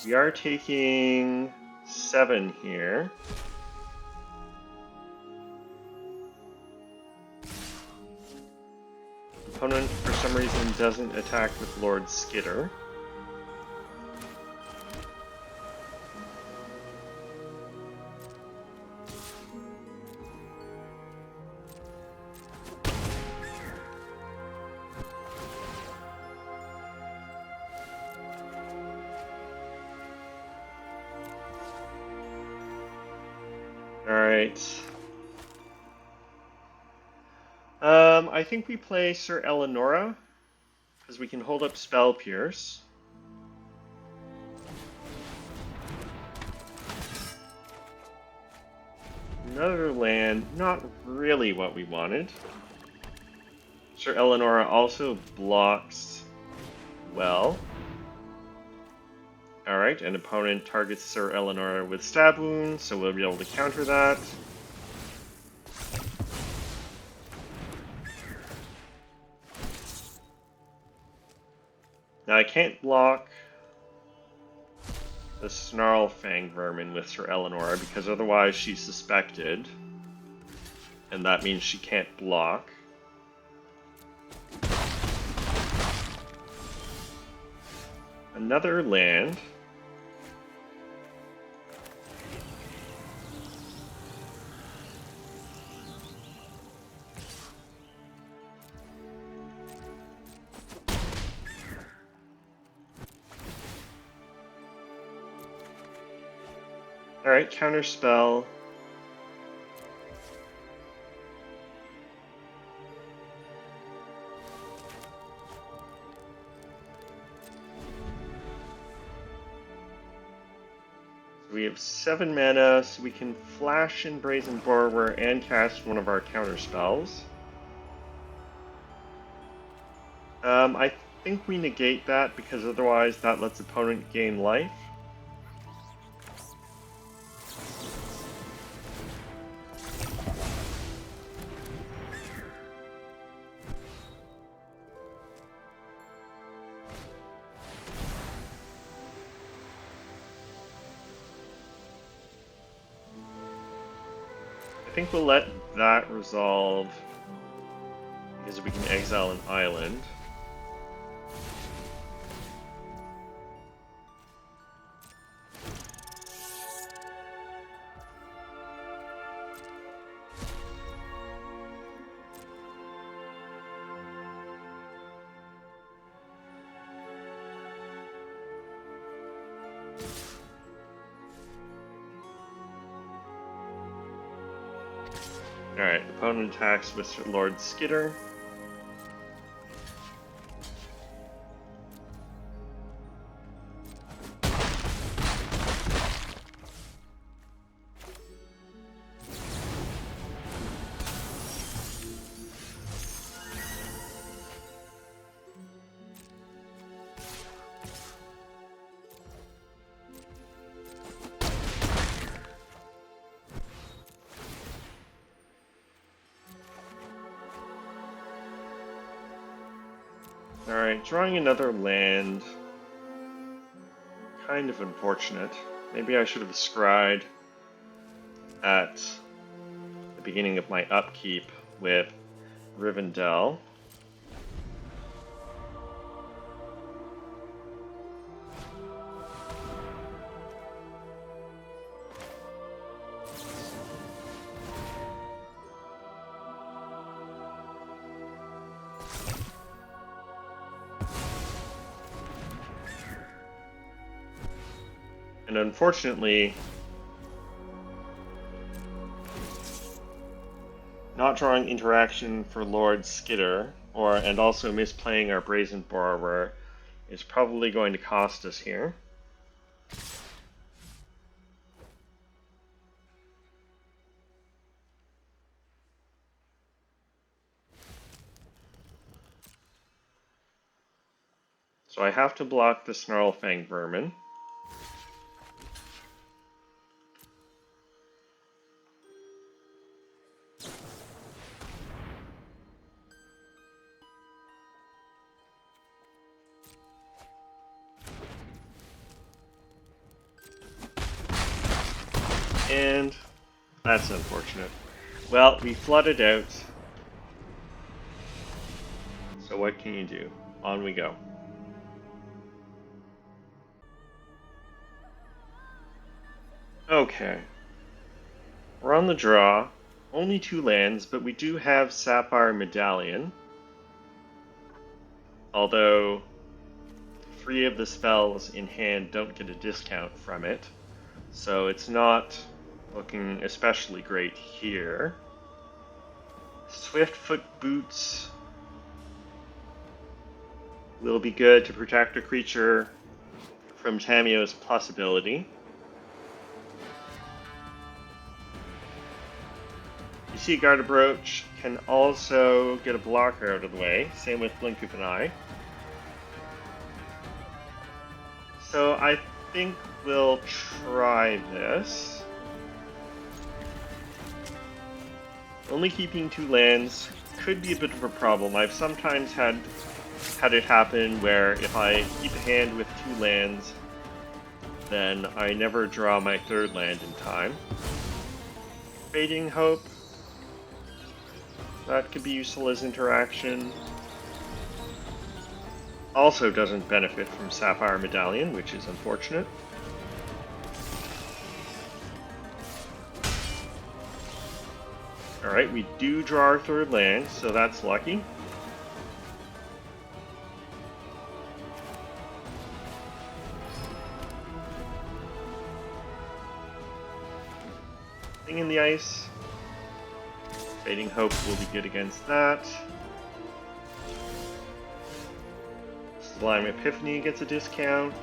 We are taking 7 here. Opponent, for some reason, doesn't attack with Lord Skitter. Alright. I think we play Syr Elenora, because we can hold up Spell Pierce. Another land, not really what we wanted. Syr Elenora also blocks well. Alright, an opponent targets Syr Elenora with Stab Wound, so we'll be able to counter that. Now I can't block the Snarl Fang Vermin with Syr Elenora because otherwise she's suspected, and that means she can't block. Another land. Alright, counter spell. So we have 7 mana, so we can flash in Brazen Borrower and cast one of our counter spells. I think we negate that because otherwise that lets opponent gain life. I think we'll let that resolve because we can exile an island. Alright, opponent attacks with Lord Skitter. Alright, drawing another land. Kind of unfortunate. Maybe I should have scryed at the beginning of my upkeep with Rivendell. And unfortunately, not drawing interaction for Lord Skitter, and also misplaying our Brazen Borrower is probably going to cost us here. So I have to block the Snarlfang Vermin. And that's unfortunate. Well, we flooded out. So what can you do? On we go. Okay. We're on the draw. Only 2 lands, but we do have Sapphire Medallion. Although 3 of the spells in hand don't get a discount from it. So it's not looking especially great here. Swiftfoot Boots will be good to protect a creature from Tamiyo's plus ability. You see Guard Brooch can also get a blocker out of the way, same with Blink of an Eye. So I think we'll try this. Only keeping 2 lands could be a bit of a problem. I've sometimes had it happen where if I keep a hand with 2 lands, then I never draw my 3rd land in time. Fading Hope. That could be useful as interaction. Also doesn't benefit from Sapphire Medallion, which is unfortunate. Alright, we do draw our 3rd land, so that's lucky. Thing in the ice. Fading Hope will be good against that. Sublime Epiphany gets a discount.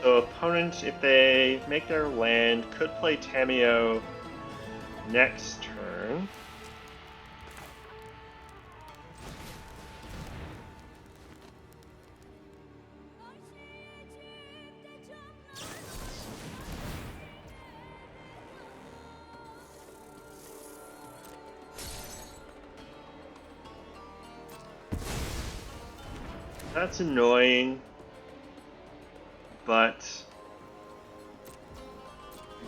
So opponent, if they make their land, could play Tamiyo next turn. That's annoying, but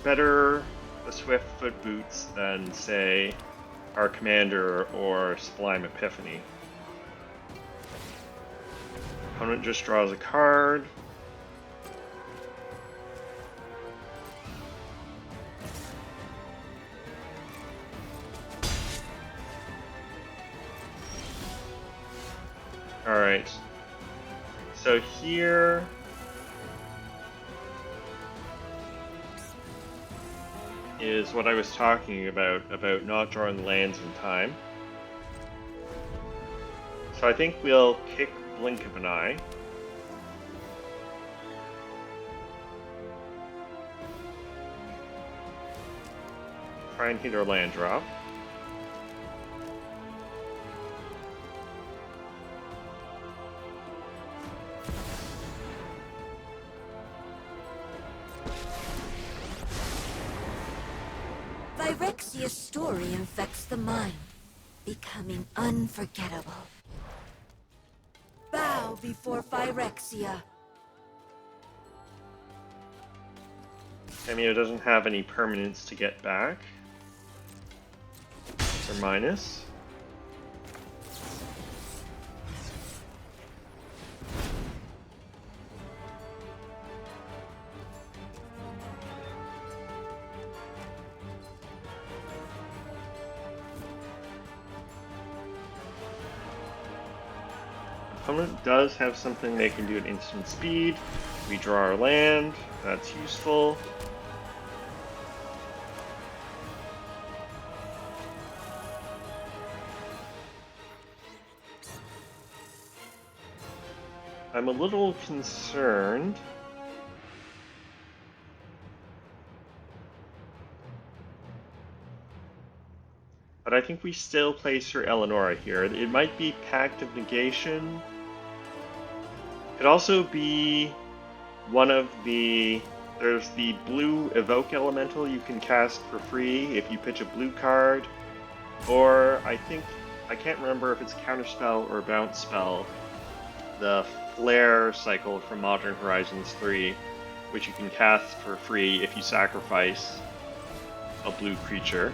better the Swiftfoot Boots than, say, our Commander or Sublime Epiphany. Opponent just draws a card. Alright. So here... is what I was talking about not drawing lands in time. So I think we'll kick Blink of an Eye. Try and hit our land drop. Phyrexia's story infects the mind, becoming unforgettable. Bow before Phyrexia. Cameo doesn't have any permanents to get back. Or minus. Opponent does have something they can do at instant speed. We draw our land, that's useful. I'm a little concerned. But I think we still play Syr Elenora here. It might be Pact of Negation. Could also be one of the... There's the blue Evoke Elemental you can cast for free if you pitch a blue card. Or I think... I can't remember if it's Counterspell or Bounce Spell. The Flare cycle from Modern Horizons 3, which you can cast for free if you sacrifice a blue creature.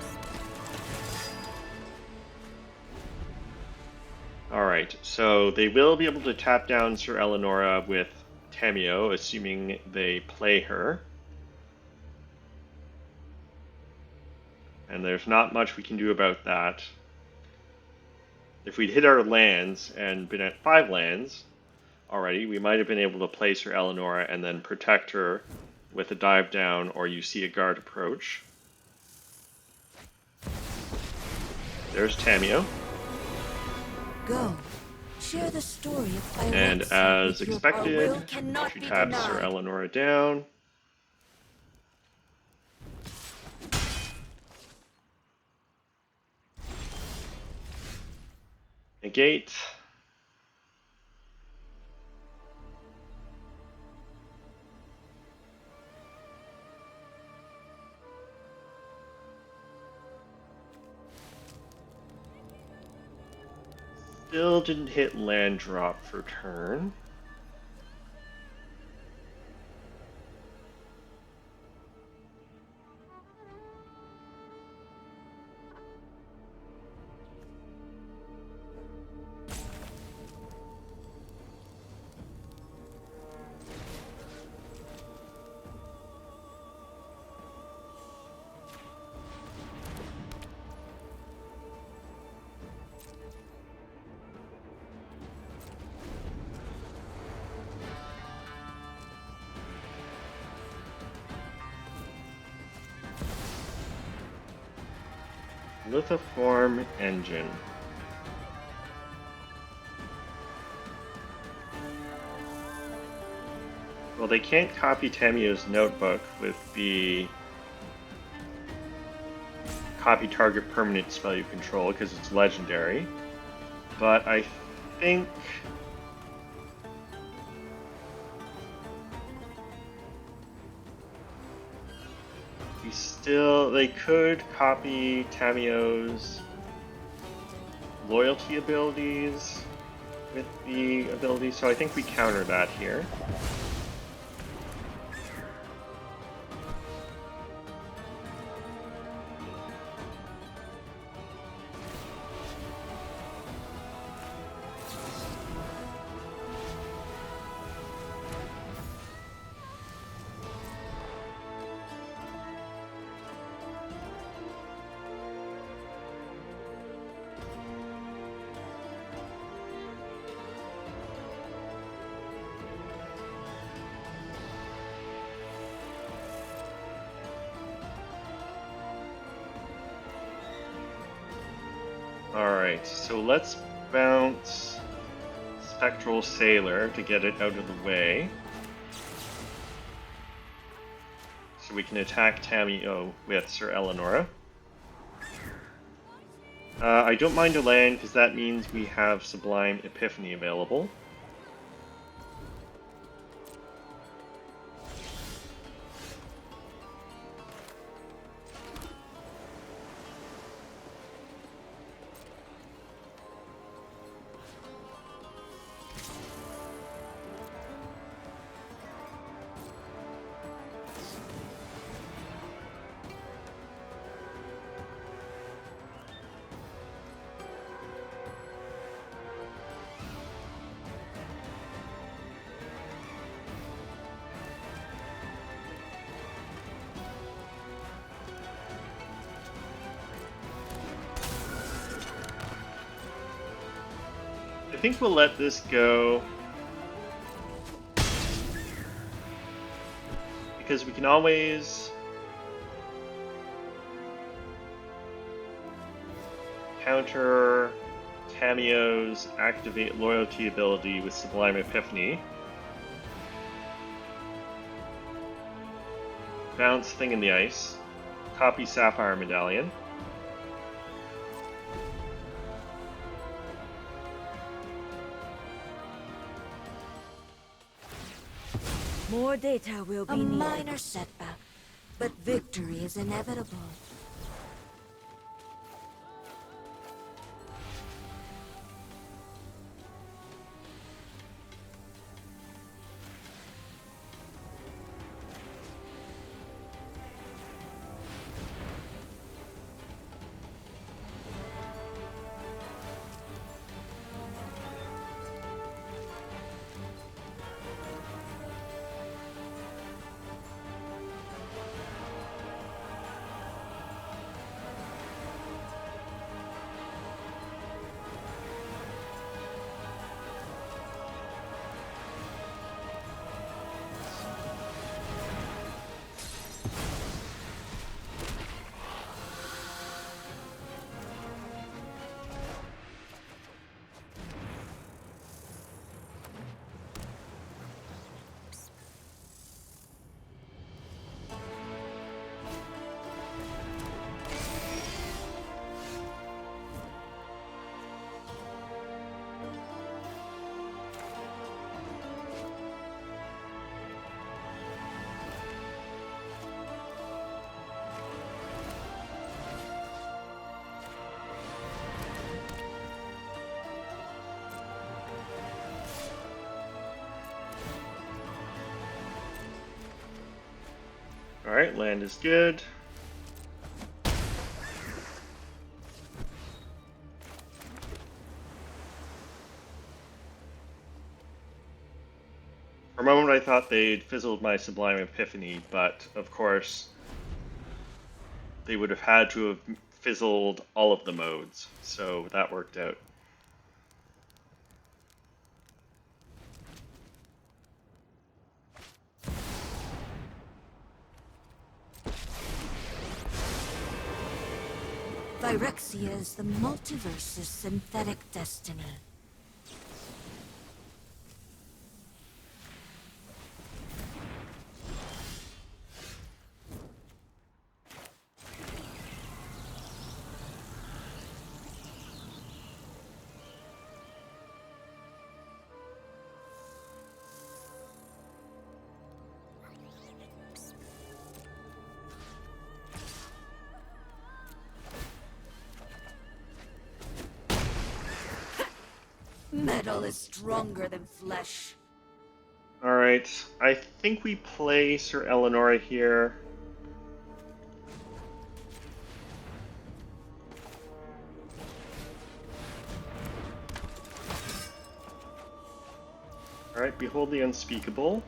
Alright, so they will be able to tap down Syr Elenora with Tamiyo, assuming they play her. And there's not much we can do about that. If we'd hit our lands and been at 5 lands already, we might have been able to play Syr Elenora and then protect her with a dive down, or you see a guard approach. There's Tamiyo. Go. Share the story of Phyrexia. And as with your expected, will cannot she be taps Syr denied. Elenora down. Negate. Still didn't hit land drop for turn. Lithoform engine. Well, they can't copy Tamiyo's notebook with the copy target permanent spell you control because it's legendary. But I think they could copy Tamiyo's loyalty abilities with the ability, so I think we counter that here. Alright, so let's bounce Spectral Sailor to get it out of the way. So we can attack Tamio with Syr Elenora. I don't mind a land because that means we have Sublime Epiphany available. I think we'll let this go because we can always counter Tamio's activate loyalty ability with Sublime Epiphany. Bounce Thing in the Ice. Copy Sapphire Medallion. More data will be needed. A minor setback, but victory is inevitable. Alright, land is good. For a moment I thought they'd fizzled my Sublime Epiphany, but of course they would have had to have fizzled all of the modes, so that worked out. Phyrexia is the multiverse's synthetic destiny. Metal is stronger than flesh. Alright, I think we play Syr Elenora here. Alright, Behold the Unspeakable.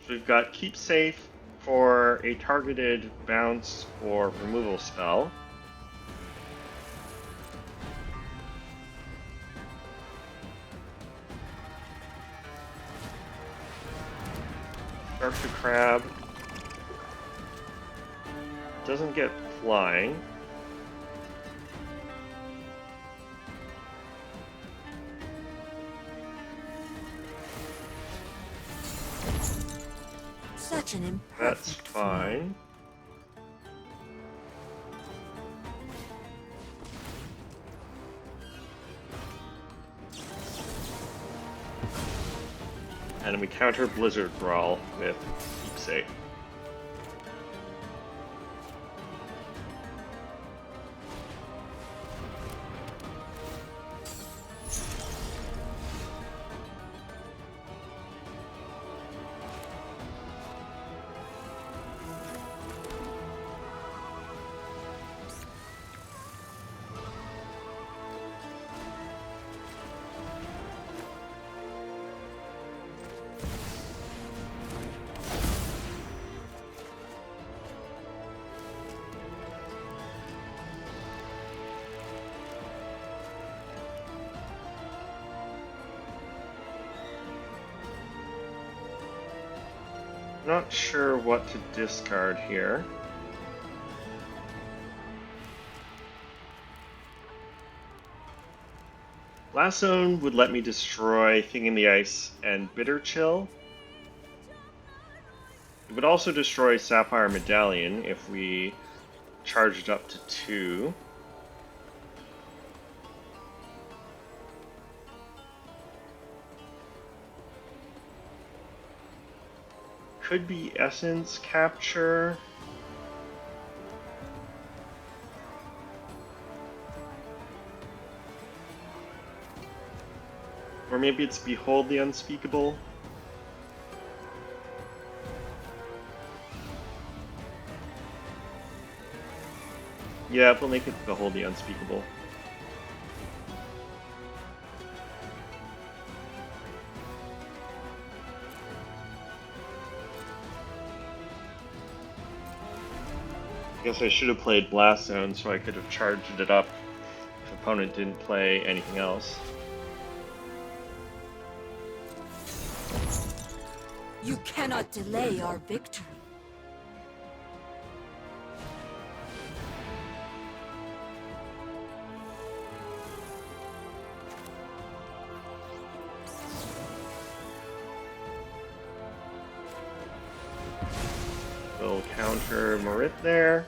So we've got Keep Safe for a targeted bounce or removal spell. Dr. Crab doesn't get flying. such an That's imperfect fine. And we counter Blizzard Brawl with Keep Safe. Not sure what to discard here. Blast Zone would let me destroy Thing in the Ice and Bitter Chill. It would also destroy Sapphire Medallion if we charged up to 2. Could be Essence Capture. Or maybe it's Behold the Unspeakable. Yeah, we'll make it Behold the Unspeakable. I guess I should have played Blast Zone so I could have charged it up if opponent didn't play anything else. You cannot delay our victory. We'll counter Marit there.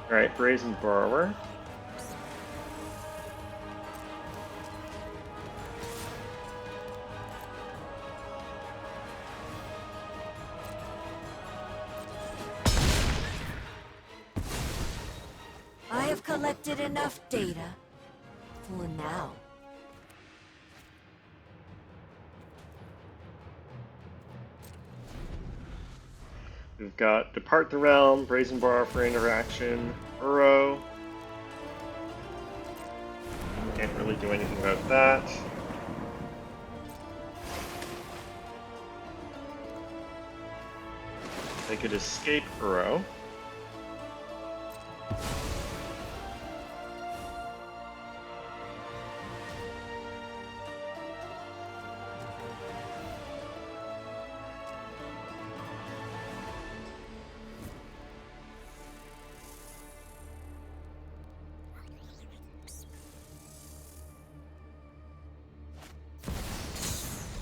Alright, Brazen Borrower. I have collected enough data for now. We've got Depart the Realm, Brazen Bar for interaction, Uro. Can't really do anything about that. They could escape Uro.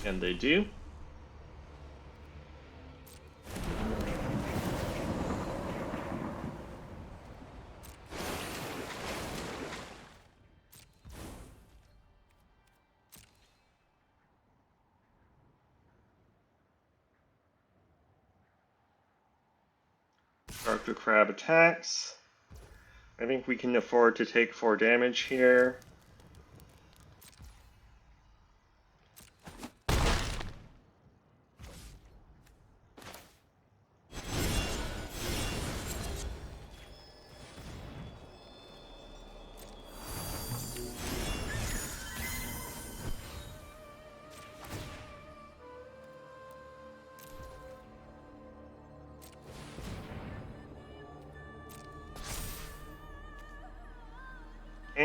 And they do. Dr. Crab attacks. I think we can afford to take 4 damage here.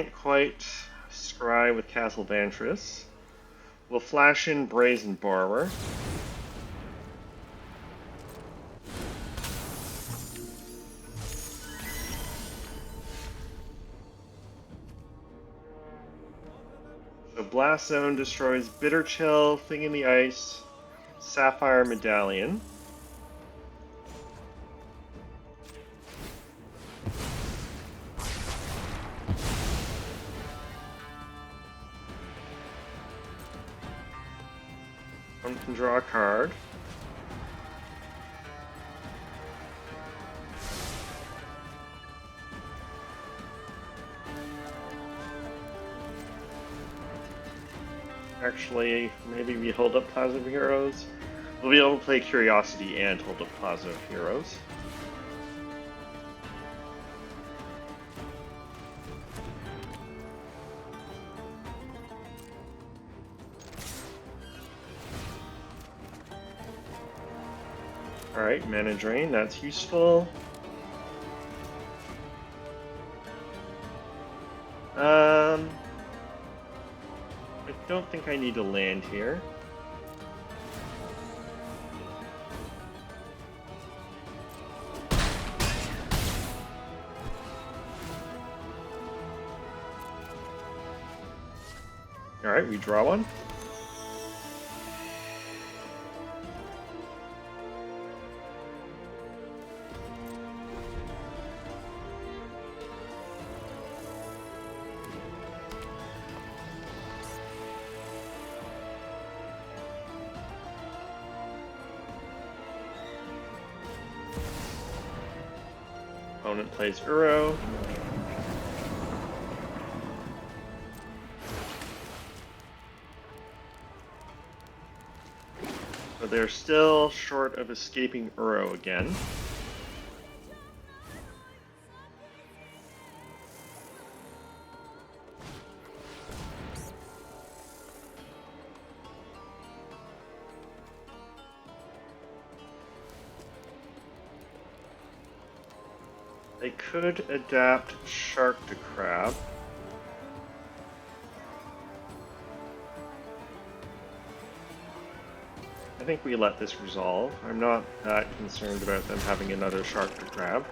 Can't quite scry with Castle Vantress. We'll flash in Brazen Borrower. So Blast Zone destroys Bitter Chill, Thing in the Ice, Sapphire Medallion. One can draw a card. Actually, maybe we hold up Plaza of Heroes. We'll be able to play Curiosity and hold up Plaza of Heroes. Alright, Mana Drain, that's useful. I don't think I need to land here. Alright, we draw one. Opponent plays Uro. So they're still short of escaping Uro again. They could adapt Shark to Crab. I think we let this resolve. I'm not that concerned about them having another Shark to Crab.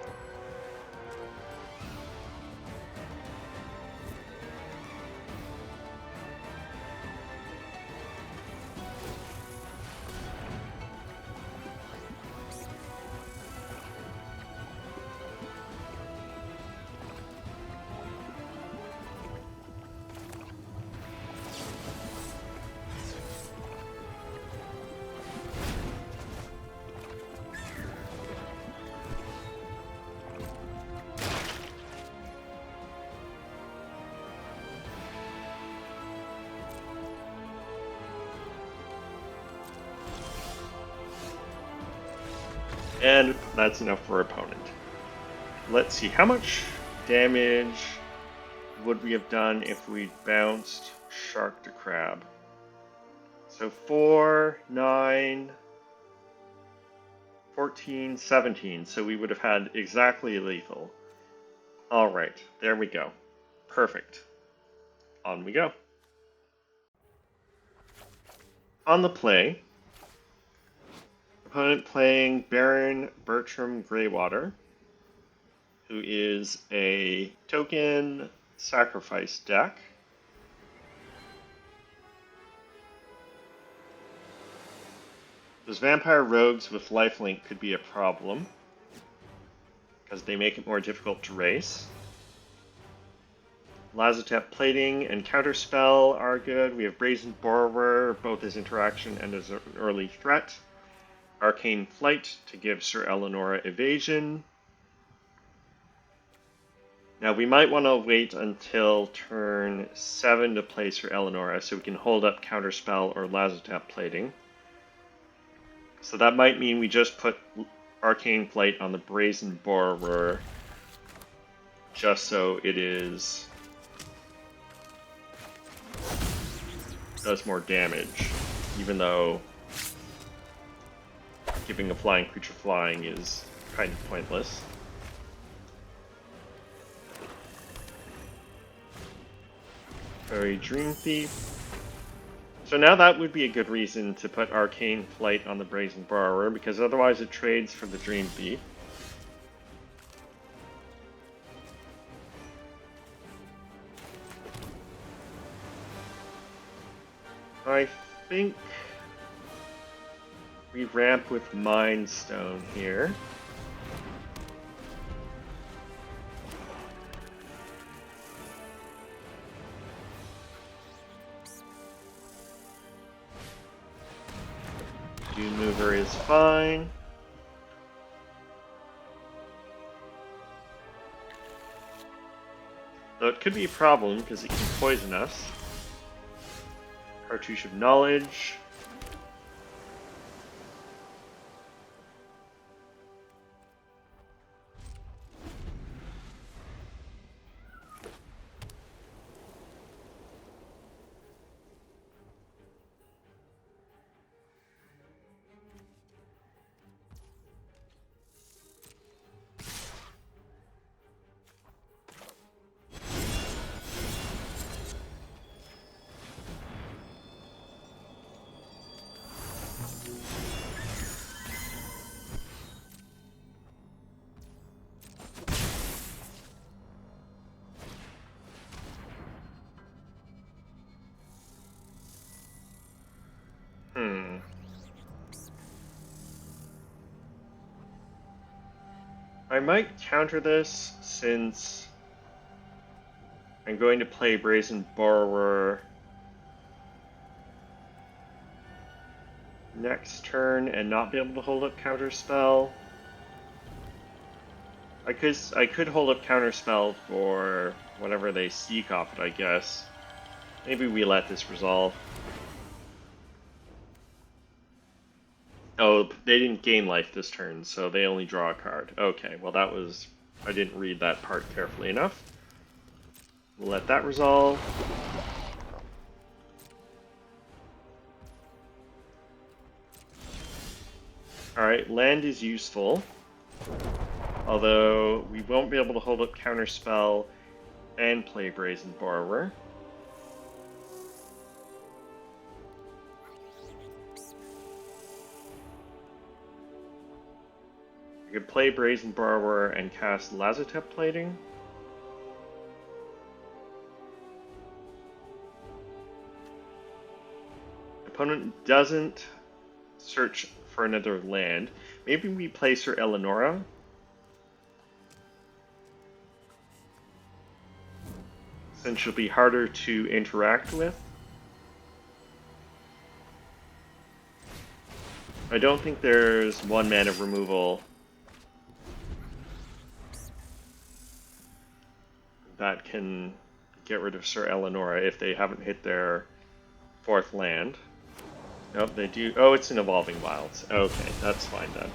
And that's enough for our opponent. Let's see, how much damage would we have done if we bounced Shark to Crab? So 4, 9, 14, 17. So we would have had exactly lethal. Alright, there we go. Perfect. On we go. On the play, opponent playing Baron Bertram Greywater, who is a token sacrifice deck. Those vampire rogues with lifelink could be a problem, because they make it more difficult to race. Lazotep Plating and Counterspell are good. We have Brazen Borrower, both as interaction and as an early threat. Arcane Flight to give Syr Elenora evasion. Now we might want to wait until turn 7 to play Syr Elenora so we can hold up Counterspell or Lazotep Plating. So that might mean we just put Arcane Flight on the Brazen Borrower just so it does more damage, even though giving a flying creature flying is kind of pointless. Very Dream Thief. So now that would be a good reason to put Arcane Flight on the Brazen Borrower, because otherwise it trades for the Dream Thief. I think we ramp with Mind Stone here. Dune Mover is fine. Though it could be a problem because it can poison us. Cartouche of Knowledge. I might counter this since I'm going to play Brazen Borrower next turn and not be able to hold up Counterspell. I could hold up Counterspell for whatever they seek off it, I guess. Maybe we let this resolve. Oh, they didn't gain life this turn, so they only draw a card. Okay, well that was... I didn't read that part carefully enough. We'll let that resolve. Alright, land is useful. Although, we won't be able to hold up Counterspell and play Brazen Borrower. I could play Brazen Borrower and cast Lazotep Plating. Opponent doesn't search for another land. Maybe we play Syr Elenora. Since she'll be harder to interact with. I don't think there's 1 mana removal that can get rid of Syr Elenora if they haven't hit their 4th land. Nope, they do. Oh, it's an Evolving Wilds. Okay, that's fine then.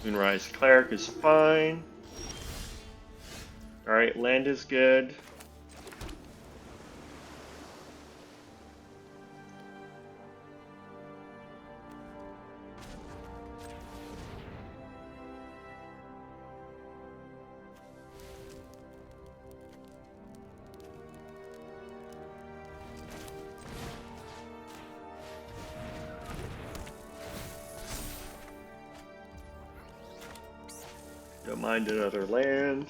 Moonrise Cleric is fine. Alright, land is good. Don't mind another land.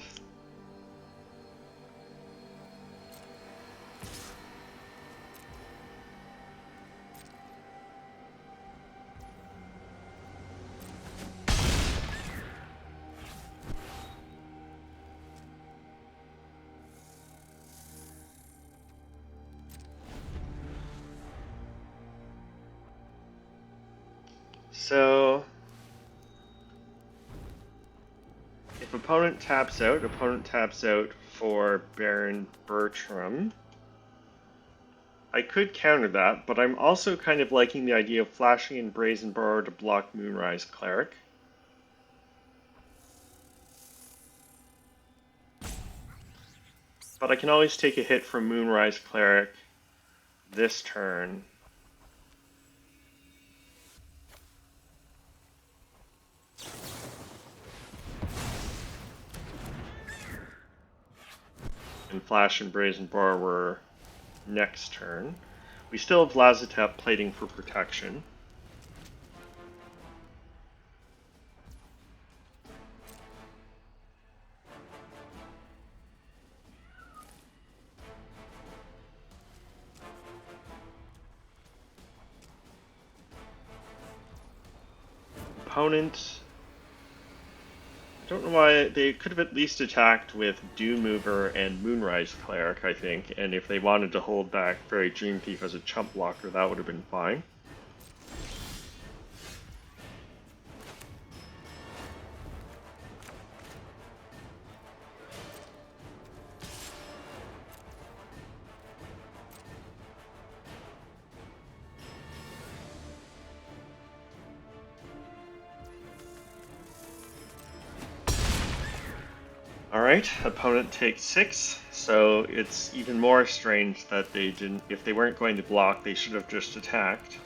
So, if opponent taps out for Baron Bertram. I could counter that, but I'm also kind of liking the idea of flashing in Brazen Borrower to block Moonrise Cleric. But I can always take a hit from Moonrise Cleric this turn. And Flash and Brazen Borrower next turn. We still have Lazotep plating for protection. Opponent, I don't know why, they could have at least attacked with Doom Mover and Moonrise Cleric, I think, and if they wanted to hold back Fairy Dream Thief as a chump blocker, that would have been fine. Alright, opponent takes 6, so it's even more strange that they didn't, if they weren't going to block, they should have just attacked.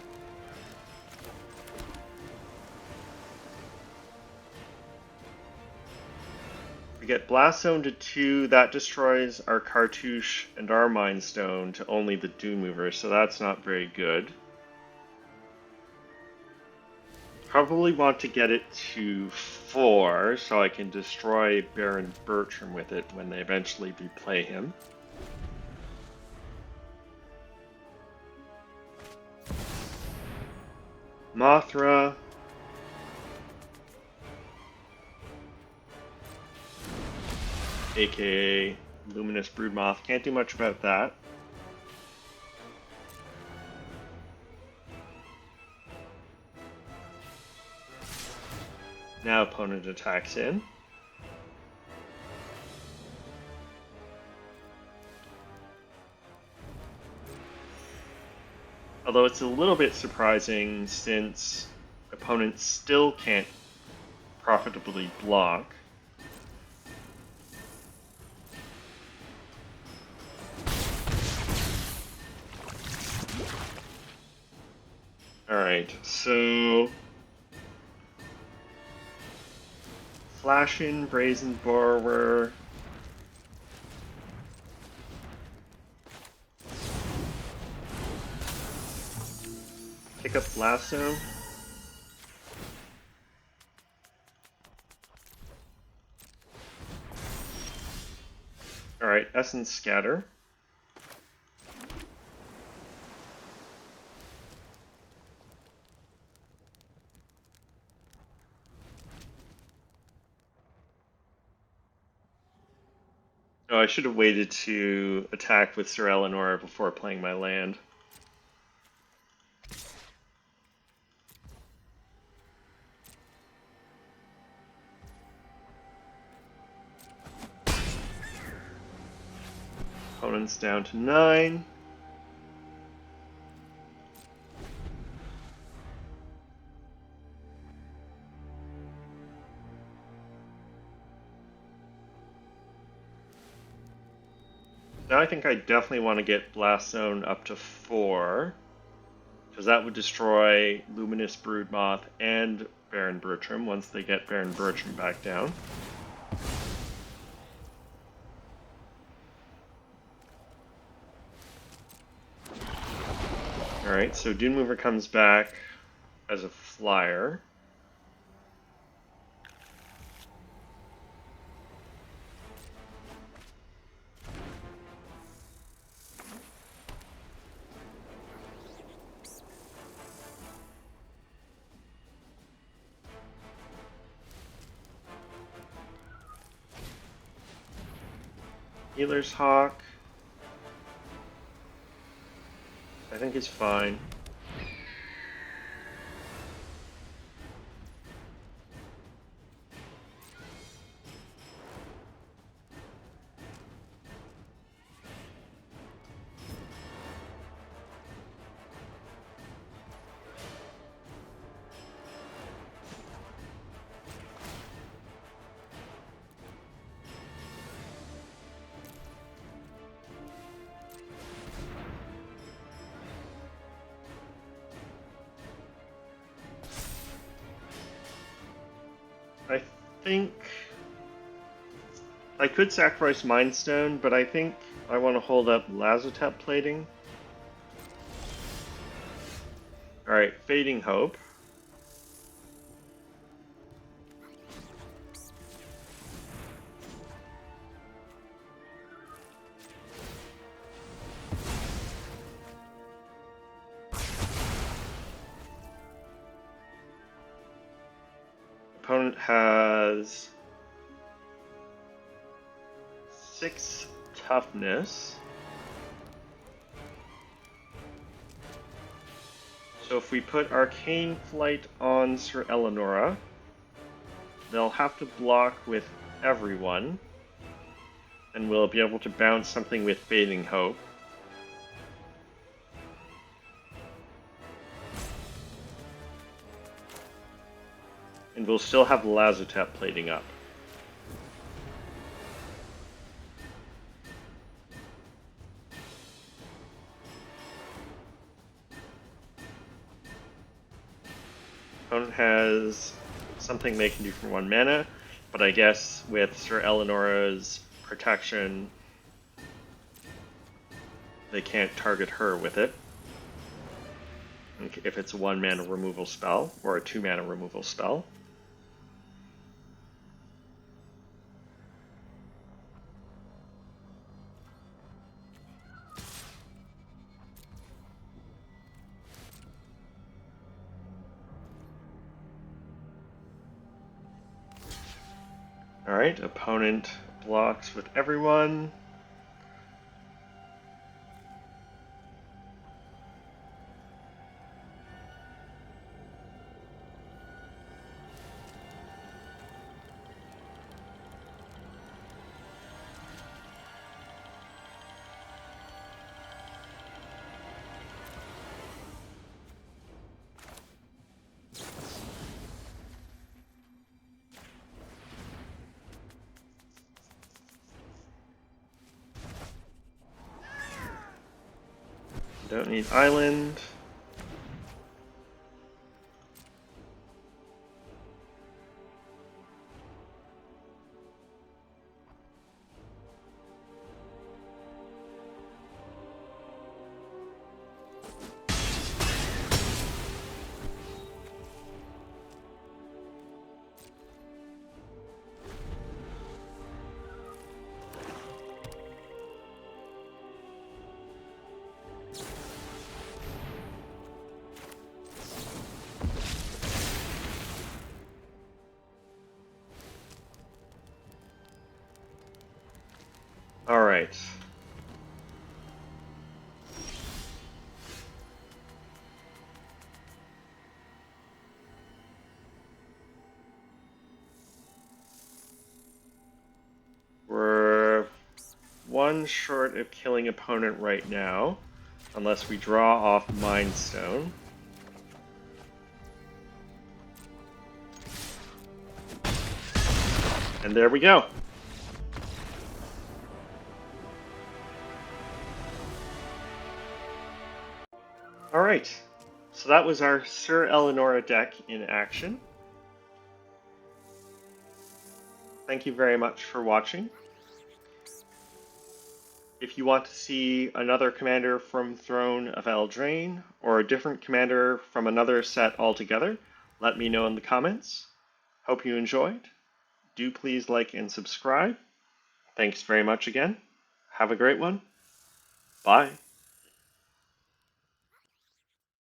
We get Blast Zone to 2, that destroys our Cartouche and our Mind Stone to only the Doom Mover, so that's not very good. Probably want to get it to 4 so I can destroy Baron Bertram with it when they eventually replay him. Mothra. AKA Luminous Broodmoth. Can't do much about that. Now opponent attacks in. Although it's a little bit surprising since opponents still can't profitably block. Alright, so Flash in, Brazen Borrower. Pick up Lasso. Alright, Essence Scatter. Oh, I should have waited to attack with Syr Elenora before playing my land. Opponent's down to 9. Now I think I definitely want to get Blast Zone up to 4, because that would destroy Luminous Broodmoth and Baron Bertram once they get Baron Bertram back down. Alright, so Doom Mover comes back as a flyer. Healer's Hawk, I think is fine. I could sacrifice Mind Stone, but I think I want to hold up Lazotep plating. Alright, Fading Hope. Opponent has 6 toughness. So if we put Arcane Flight on Syr Elenora, they'll have to block with everyone, and we'll be able to bounce something with Fading Hope. And we'll still have Lazotep plating up. Opponent has something they can do for 1 mana, but I guess with Syr Elenora's protection, they can't target her with it. If it's a 1 mana removal spell, or a 2 mana removal spell. Alright, opponent blocks with everyone. Don't need island. Alright. We're 1 short of killing opponent right now, unless we draw off Mind Stone. And there we go. Alright, so that was our Syr Elenora deck in action. Thank you very much for watching. If you want to see another commander from Throne of Eldraine, or a different commander from another set altogether, let me know in the comments. Hope you enjoyed. Do please like and subscribe. Thanks very much again. Have a great one. Bye.